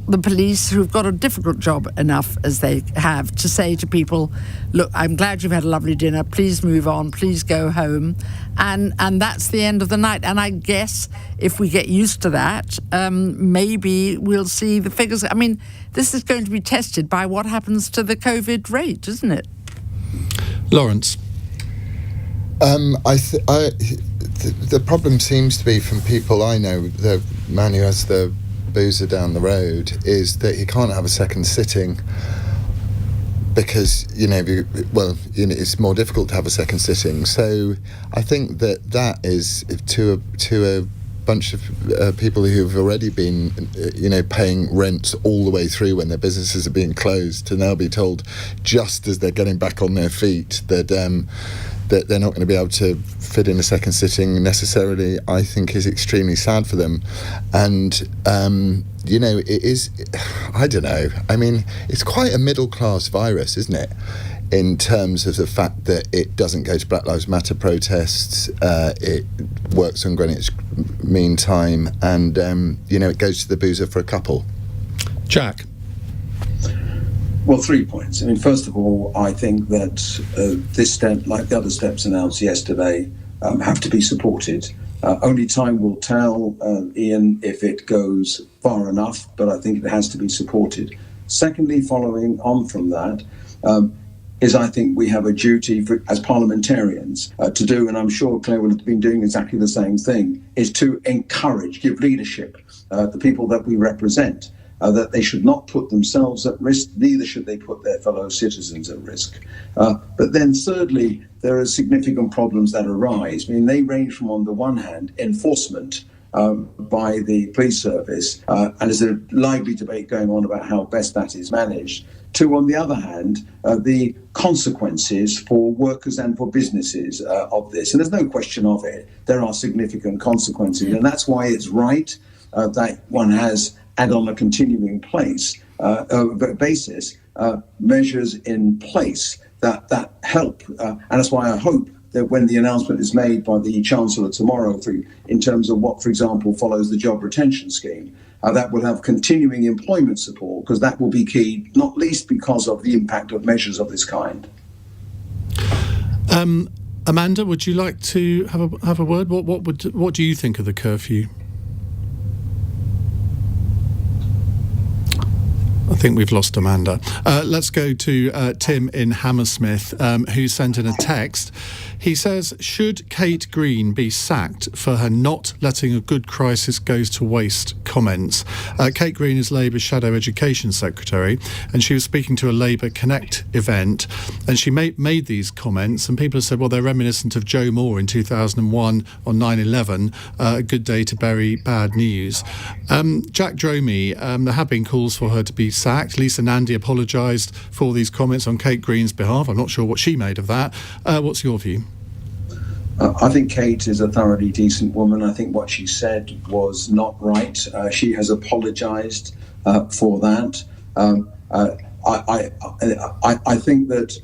the police, who've got a difficult job enough as they have, to say to people, look, I'm glad you've had a lovely dinner, please move on, please go home, and that's the end of the night. And I guess if we get used to that, maybe we'll see the figures. I mean, this is going to be tested by what happens to the COVID rate, isn't it? Lawrence? The problem seems to be, from people I know, the man who has the boozer down the road, is that he can't have a second sitting because it's more difficult to have a second sitting. So I think that is to a bunch of people who've already been paying rents all the way through when their businesses are being closed, to now be told just as they're getting back on their feet that they're not going to be able to fit in a second sitting necessarily, I think is extremely sad for them. And it is, I don't know, I mean, it's quite a middle class virus, isn't it, in terms of the fact that it doesn't go to Black Lives Matter protests, it works on Greenwich Mean Time, and it goes to the boozer for a couple. Jack? Well, 3 points. I mean, first of all, I think that this step, like the other steps announced yesterday, have to be supported. Only time will tell, Iain, if it goes far enough, but I think it has to be supported. Secondly, following on from that, is I think we have a duty as parliamentarians to do, and I'm sure Claire will have been doing exactly the same thing, is to encourage, give leadership, the people that we represent, that they should not put themselves at risk, neither should they put their fellow citizens at risk. But then thirdly, there are significant problems that arise. I mean, they range from, on the one hand, enforcement by the police service, and there's a lively debate going on about how best that is managed, to, on the other hand, the consequences for workers and for businesses of this. And there's no question of it. There are significant consequences, and that's why it's right that one has, and on a continuing basis, measures in place that help. And that's why I hope that when the announcement is made by the Chancellor tomorrow in terms of what, for example, follows the job retention scheme, that will have continuing employment support, because that will be key, not least because of the impact of measures of this kind. Amanda, would you like to have a word? What do you think of the curfew? I think we've lost Amanda. Let's go to Tim in Hammersmith, who sent in a text. He says, should Kate Green be sacked for her not letting a good crisis goes to waste comments? Kate Green is Labour's Shadow Education Secretary, and she was speaking to a Labour Connect event, and she made these comments, and people have said, well, they're reminiscent of Joe Moore in 2001 on 9/11, a good day to bury bad news. Jack Dromey, there have been calls for her to be sacked. Lisa Nandy apologised for these comments on Kate Green's behalf. I'm not sure what she made of that. What's your view? I think Kate is a thoroughly decent woman. I think what she said was not right. She has apologised for that. I think that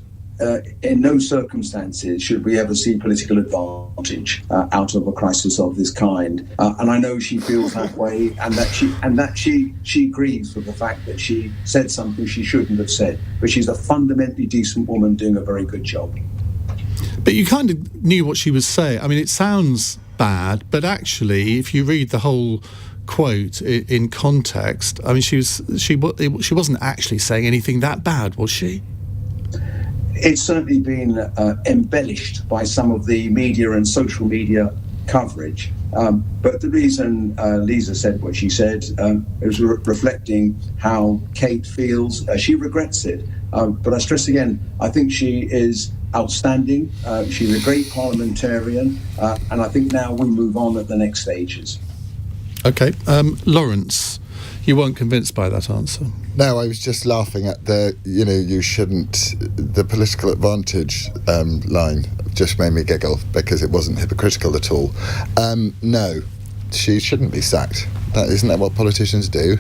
in no circumstances should we ever see political advantage out of a crisis of this kind. And I know she feels that way, and that she grieves for the fact that she said something she shouldn't have said. But she's a fundamentally decent woman doing a very good job. But you kind of knew what she was saying. I mean, it sounds bad, but actually, if you read the whole quote in context, I mean, she wasn't actually saying anything that bad, was she? It's certainly been embellished by some of the media and social media coverage. But the reason Lisa said what she said was reflecting how Kate feels. She regrets it. But I stress again, I think she is outstanding. She's a great parliamentarian. And I think now we move on at the next stages. OK. Laurence, you weren't convinced by that answer? No, I was just laughing at the political advantage line. Just made me giggle because it wasn't hypocritical at all. No, she shouldn't be sacked. Isn't that what politicians do?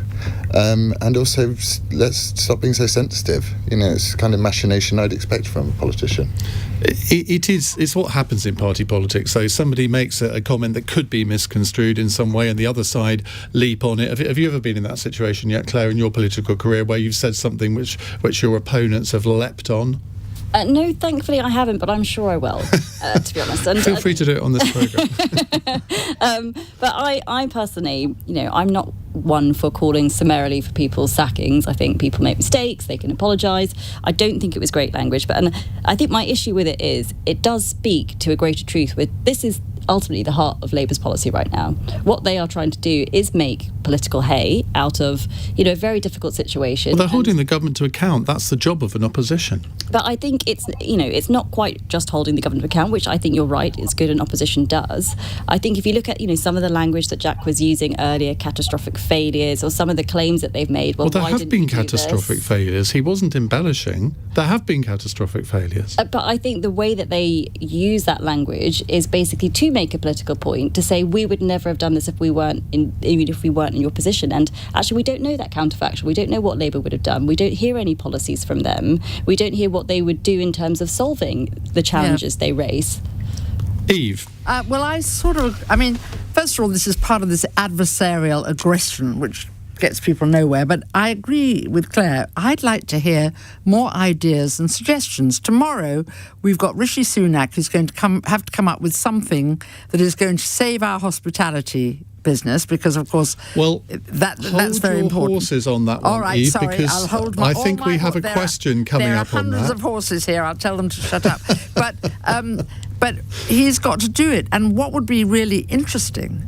And also, let's stop being so sensitive. It's the kind of machination I'd expect from a politician. It's what happens in party politics. So somebody makes a comment that could be misconstrued in some way, and the other side leap on it. Have you ever been in that situation yet, Claire, in your political career, where you've said something which your opponents have leapt on? No, thankfully I haven't, but I'm sure I will, to be honest. And, feel free to do it on this programme. But I personally, I'm not one for calling summarily for people's sackings. I think people make mistakes, they can apologise. I don't think it was great language, and I think my issue with it is it does speak to a greater truth with this is ultimately the heart of Labour's policy right now. What they are trying to do is make political hay out of, a very difficult situation. Well, they're holding the government to account. That's the job of an opposition. But I think it's not quite just holding the government to account, which I think you're right, is good and opposition does. I think if you look at, some of the language that Jack was using earlier, catastrophic failures, or some of the claims that they've made. Well, there have been catastrophic failures. He wasn't embellishing. There have been catastrophic failures. But I think the way that they use that language is basically to make a political point, to say we would never have done this if we weren't in your position. And actually, we don't know that counterfactual. We don't know what Labour would have done. We don't hear any policies from them. We don't hear what they would do in terms of solving the challenges they raise. Eve? First of all, this is part of this adversarial aggression, which gets people nowhere. But I agree with Claire. I'd like to hear more ideas and suggestions. Tomorrow, we've got Rishi Sunak, who's going to have to come up with something that is going to save our hospitality business, because of course that's very important. Hold your horses on that one, all right, Eve, sorry, because I'll hold I think we have a question coming up on that. There are hundreds of horses here. I'll tell them to shut up. But he's got to do it. And what would be really interesting,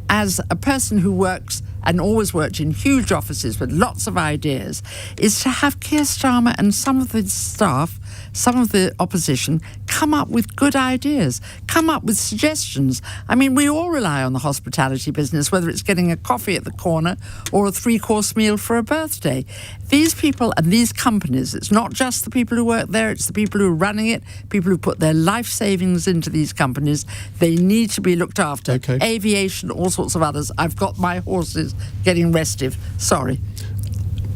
as a person who works and always worked in huge offices with lots of ideas, is to have Keir Starmer and some of the staff, some of the opposition, come up with good ideas, come up with suggestions. I mean, we all rely on the hospitality business, whether it's getting a coffee at the corner or a 3-course meal for a birthday. These people and these companies, it's not just the people who work there, it's the people who are running it, people who put their life savings into these companies. They need to be looked after. Okay. Aviation, all sorts of others. I've got my horses getting restive. Sorry.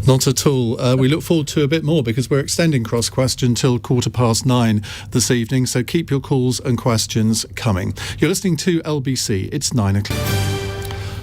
Not at all. We look forward to a bit more because we're extending Cross Question till 9:15 this evening, so keep your calls and questions coming. You're listening to LBC. It's 9 o'clock.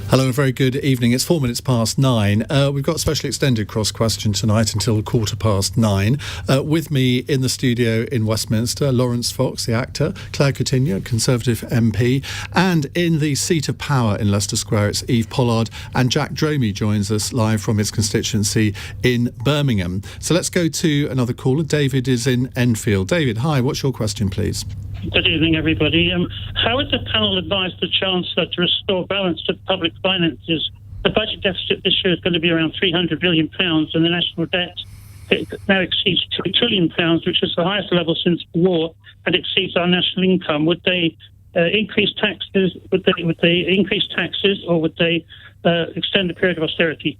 Hello, a very good evening. It's 9:04. We've got a specially extended Cross Question tonight until 9:15. With me in the studio in Westminster, Laurence Fox, the actor, Claire Coutinho, Conservative MP, and in the seat of power in Leicester Square, it's Eve Pollard, and Jack Dromey joins us live from his constituency in Birmingham. So let's go to another caller. David is in Enfield. David, hi, what's your question, please? Good evening, everybody. How would the panel advise the Chancellor to restore balance to public finances? The budget deficit this year is going to be around £300 billion, and the national debt now exceeds £2 trillion, which is the highest level since the war, and exceeds our national income. Would they increase taxes? Would they increase taxes, or would they extend the period of austerity?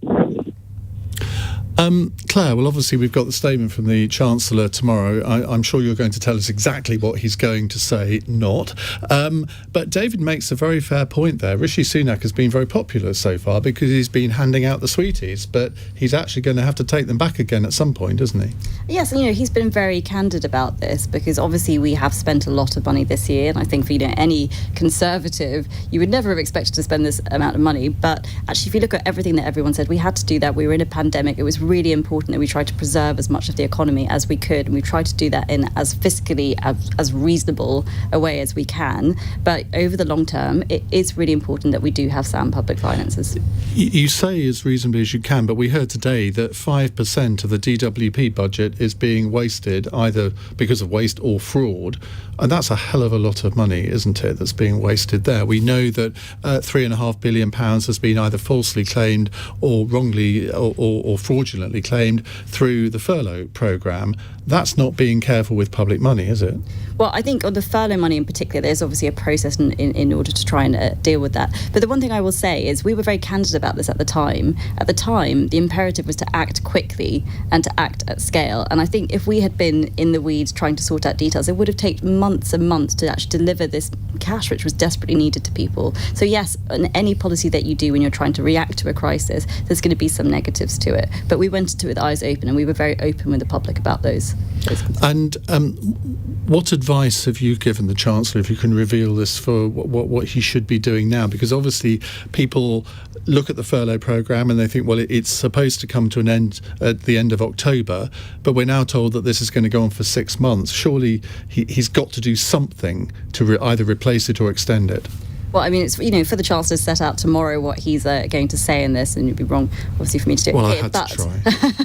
Claire, well, obviously we've got the statement from the Chancellor tomorrow. I'm sure you're going to tell us exactly what he's going to say, not. But David makes a very fair point there. Rishi Sunak has been very popular so far because he's been handing out the sweeties, but he's actually going to have to take them back again at some point, isn't he? Yes, and he's been very candid about this, because obviously we have spent a lot of money this year, and I think for any Conservative, you would never have expected to spend this amount of money. But actually, if you look at everything that everyone said, we had to do that. We were in a pandemic. It was really important that we tried to preserve as much of the economy as we could, and we tried to do that in as fiscally as reasonable a way as we can. But over the long term, it is really important that we do have sound public finances. You say as reasonably as you can, but we heard today that 5% of the DWP budget is being wasted either because of waste or fraud, and that's a hell of a lot of money, isn't it, that's being wasted there. We know that £3.5 billion has been either falsely claimed or wrongly or fraudulently fraudulently claimed through the furlough programme. That's not being careful with public money, is it? Well, I think on the furlough money in particular, there's obviously a process in order to try and deal with that. But the one thing I will say is we were very candid about this at the time. At the time, the imperative was to act quickly and to act at scale. And I think if we had been in the weeds trying to sort out details, it would have taken months and months to actually deliver this cash, which was desperately needed to people. So yes, in any policy that you do when you're trying to react to a crisis, there's going to be some negatives to it. But we went into it with eyes open, and we were very open with the public about those concerns. And what advice have you given the Chancellor, if you can reveal this, for what he should be doing now? Because obviously people look at the furlough programme and they think, well, it's supposed to come to an end at the end of October, but we're now told that this is going to go on for 6 months. Surely he's got to do something to either replace it or extend it. Well, I mean, it's, for the Chancellor to set out tomorrow what he's going to say in this, and it'd be wrong, obviously, for me to do it here. I had to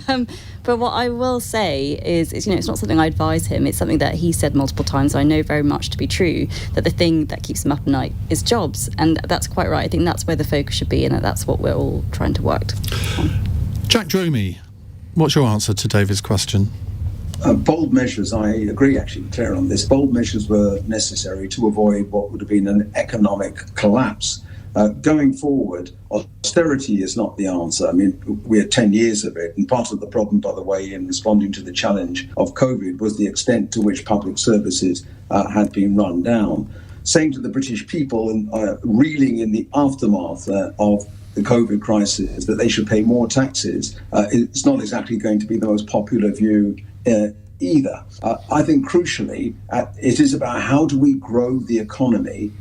try. But what I will say is, it's not something I advise him. It's something that he said multiple times. I know very much to be true, that the thing that keeps him up at night is jobs. And that's quite right. I think that's where the focus should be, and that's what we're all trying to work on. Jack Dromey, what's your answer to David's question? Bold measures, I agree actually, Claire, on this. Bold measures were necessary to avoid what would have been an economic collapse. Going forward, austerity is not the answer. I mean, we had 10 years of it, and part of the problem, by the way, in responding to the challenge of COVID was the extent to which public services had been run down. Saying to the British people, and reeling in the aftermath of the COVID crisis, that they should pay more taxes, it's not exactly going to be the most popular view either. I think crucially, it is about how do we grow the economy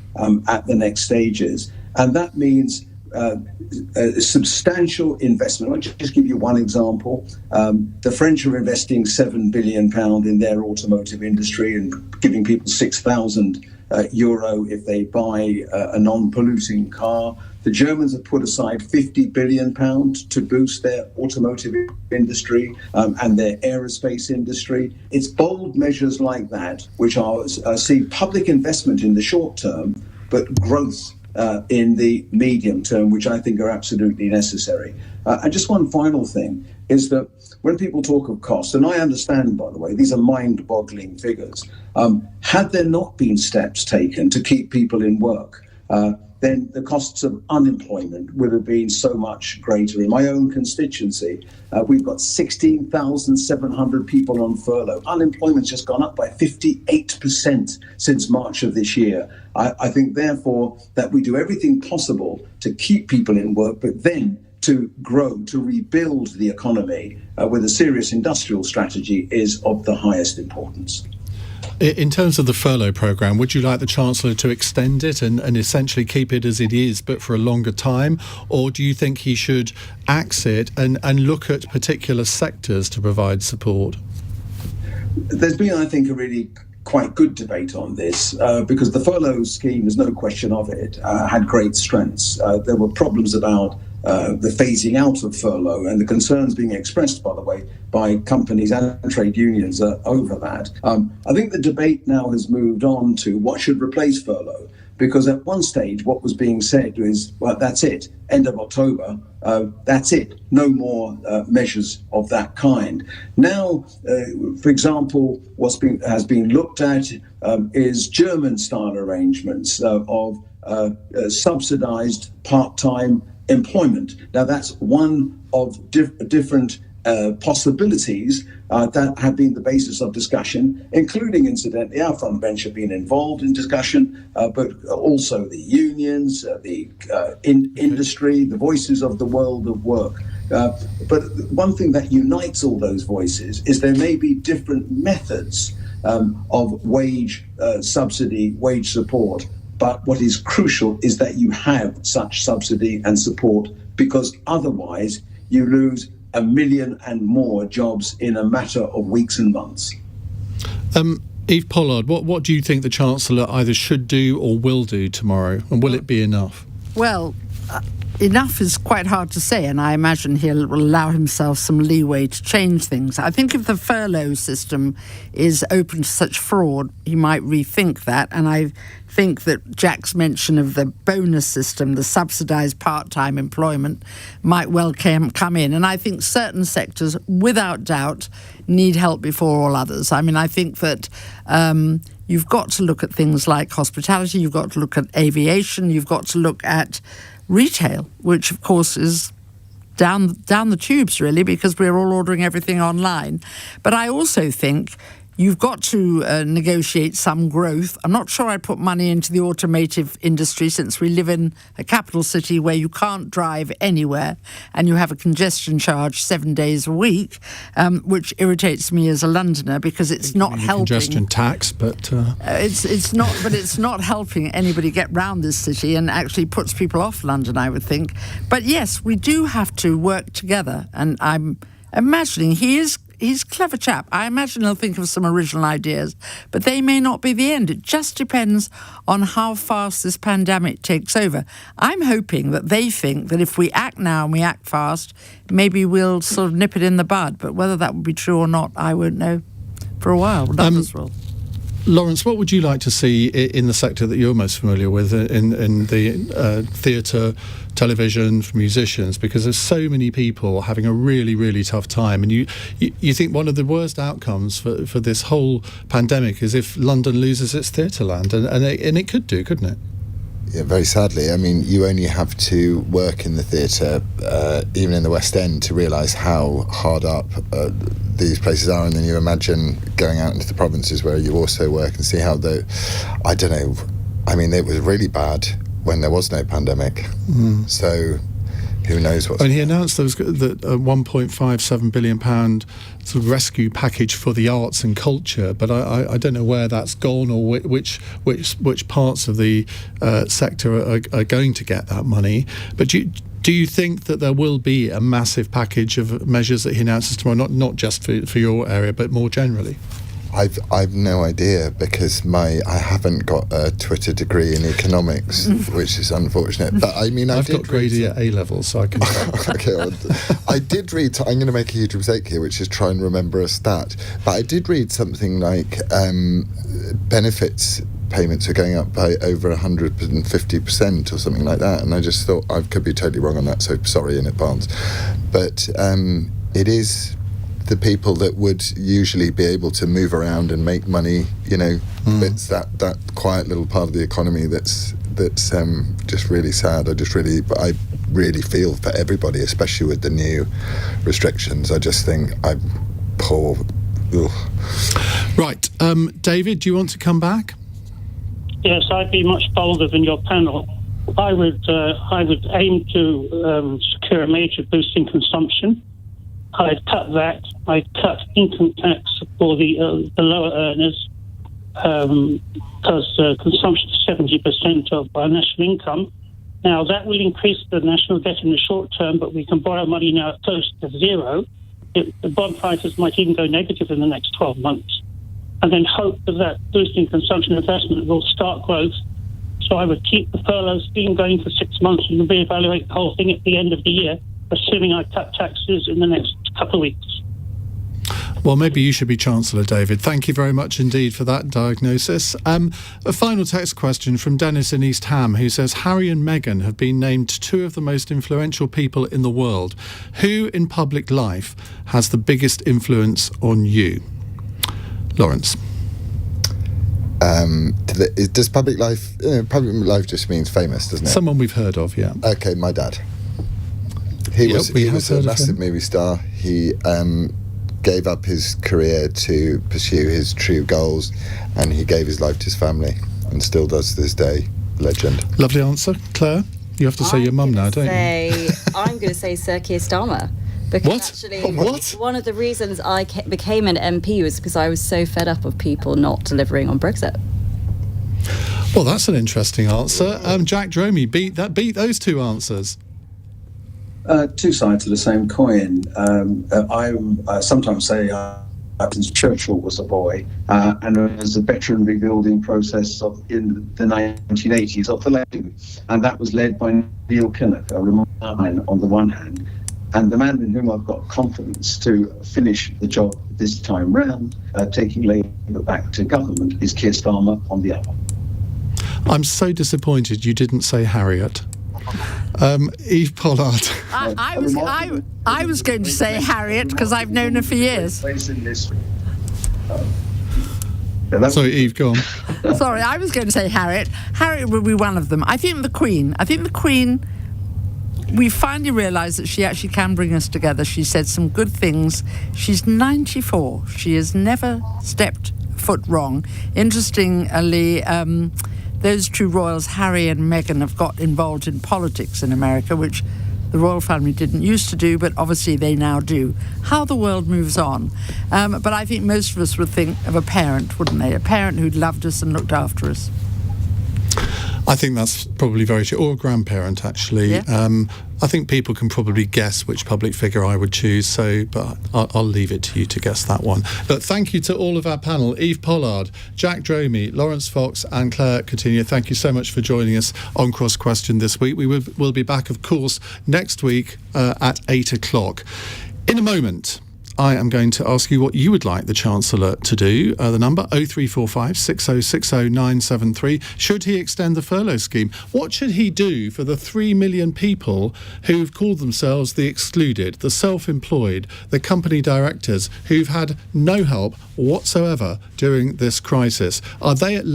at the next stages. And that means a substantial investment. I'll just give you one example. The French are investing £7 billion in their automotive industry and giving people €6,000 if they buy a non-polluting car. The Germans have put aside £50 billion to boost their automotive industry and their aerospace industry. It's bold measures like that which are see public investment in the short term, but growth in the medium term, which I think are absolutely necessary. And just one final thing is that when people talk of costs, and I understand, by the way, these are mind-boggling figures, had there not been steps taken to keep people in work, then the costs of unemployment would have been so much greater. In my own constituency, we've got 16,700 people on furlough. Unemployment's just gone up by 58% since March of this year. I think, therefore, that we do everything possible to keep people in work, but then to grow, to rebuild the economy with a serious industrial strategy is of the highest importance. In terms of the furlough programme, would you like the Chancellor to extend it and essentially keep it as it is, but for a longer time? Or do you think he should axe it and look at particular sectors to provide support? There's been, I think, a really quite good debate on this because the furlough scheme, there's no question of it, had great strengths. There were problems about the phasing out of furlough and the concerns being expressed, by the way, by companies and trade unions over that. I think the debate now has moved on to what should replace furlough, because at one stage what was being said is, well, that's it, end of October, that's it, no more measures of that kind. Now, for example, has been looked at is German-style arrangements of subsidised part-time employment. Now, that's one of different possibilities that have been the basis of discussion, including, incidentally, our front bench have been involved in discussion, but also the unions, the industry, the voices of the world of work. But one thing that unites all those voices is there may be different methods of wage subsidy, wage support. But what is crucial is that you have such subsidy and support, because otherwise you lose 1 million and more jobs in a matter of weeks and months. Eve Pollard, what do you think the Chancellor either should do or will do tomorrow, and will it be enough? Well, enough is quite hard to say, and I imagine he'll allow himself some leeway to change things. I think if the furlough system is open to such fraud, he might rethink that, and I think that Jack's mention of the bonus system, the subsidised part-time employment, might well come in. And I think certain sectors, without doubt, need help before all others. I mean, I think that you've got to look at things like hospitality, you've got to look at aviation, you've got to look at retail, which of course is down the tubes really, because we're all ordering everything online. But I also think you've got to negotiate some growth. I'm not sure I'd put money into the automotive industry, since we live in a capital city where you can't drive anywhere and you have a congestion charge 7 days a week, which irritates me as a Londoner, because it's not helping. Congestion tax, but it's not. But it's not helping anybody get round this city, and actually puts people off London, I would think. But yes, we do have to work together, and I'm imagining he's a clever chap. I imagine he'll think of some original ideas, but they may not be the end. It just depends on how fast this pandemic takes over. I'm hoping that they think that if we act now and we act fast, maybe we'll sort of nip it in the bud. But whether that would be true or not, I won't know for a while. Others will. Laurence, what would you like to see in the sector that you're most familiar with, in the theatre, television, for musicians? Because there's so many people having a really, really tough time, and you think one of the worst outcomes for this whole pandemic is if London loses its theatre land, and it could do, couldn't it? Yeah, very sadly. I mean, you only have to work in the theatre, even in the West End, to realise how hard up these places are, and then you imagine going out into the provinces where you also work and see how I don't know, I mean, it was really bad when there was no pandemic. So who knows what's... And he announced there was that £1.57 billion sort of rescue package for the arts and culture, but I don't know where that's gone, or which parts of the sector are going to get that money. But do you think that there will be a massive package of measures that he announces tomorrow, not just for your area, but more generally? I've no idea, because I haven't got a Twitter degree in economics, which is unfortunate. But I mean, I've got graded at A level, so I can. Okay, well, I did read. I'm going to make a huge mistake here, which is try and remember a stat. But I did read something like benefits payments are going up by over 150% or something like that, and I just thought, I could be totally wrong on that, so sorry in advance. But it is the people that would usually be able to move around and make money, it's that quiet little part of the economy that's just really sad. I really feel for everybody, especially with the new restrictions. I just think I'm poor. Ugh. Right, David, do you want to come back? Yes, I'd be much bolder than your panel. I would aim to secure a major boost in consumption. I'd cut that. I'd cut income tax for the lower earners, because consumption is 70% of our national income. Now, that will increase the national debt in the short term, but we can borrow money now close to zero. The bond prices might even go negative in the next 12 months. And then hope that boost in consumption investment will start growth. So I would keep the furlough scheme going for 6 months and reevaluate the whole thing at the end of the year, assuming I cut taxes in the next couple of weeks. Well, maybe you should be Chancellor, David. Thank you very much indeed for that diagnosis. A final text question from Dennis in East Ham, who says, Harry and Meghan have been named two of the most influential people in the world. Who in public life has the biggest influence on you? Laurence. Does public life... public life just means famous, doesn't it? Someone we've heard of, yeah. Okay, my dad. He was a massive movie star. He gave up his career to pursue his true goals, and he gave his life to his family, and still does to this day. Legend. Lovely answer. Claire, you have to say your mum now, don't you? I'm going to say Sir Keir Starmer. Because What? One of the reasons I became an MP was because I was so fed up of people not delivering on Brexit. Well, that's an interesting answer. Jack Dromey beat those two answers. Two sides of the same coin. I sometimes say Churchill was a boy, and there was a veteran rebuilding process in the 1980s of the Labour, and that was led by Neil Kinnock, a Remain on the one hand, and the man in whom I've got confidence to finish the job this time round, taking Labour back to government, is Keir Starmer on the other. I'm so disappointed you didn't say Harriet. Eve Pollard. I was going to say Harriet because I've known her for years. Sorry, Eve, go on. Sorry, I was going to say Harriet. Harriet will be one of them. I think the Queen, we finally realised that she actually can bring us together. She said some good things. She's 94. She has never stepped foot wrong. Interestingly, those two royals, Harry and Meghan, have got involved in politics in America, which the royal family didn't used to do, but obviously they now do. How the world moves on. But I think most of us would think of a parent, wouldn't they? A parent who'd loved us and looked after us. I think that's probably very true. Or a grandparent, actually. Yeah. I think people can probably guess which public figure I would choose, but I'll leave it to you to guess that one. But thank you to all of our panel, Eve Pollard, Jack Dromey, Laurence Fox and Claire Coutinho. Thank you so much for joining us on Cross Question this week. We'll be back, of course, next week at 8 o'clock. In a moment, I am going to ask you what you would like the Chancellor to do. The number 0345 6060 973. Should he extend the furlough scheme? What should he do for the 3 million people who've called themselves the excluded, the self-employed, the company directors who've had no help whatsoever during this crisis? Are they at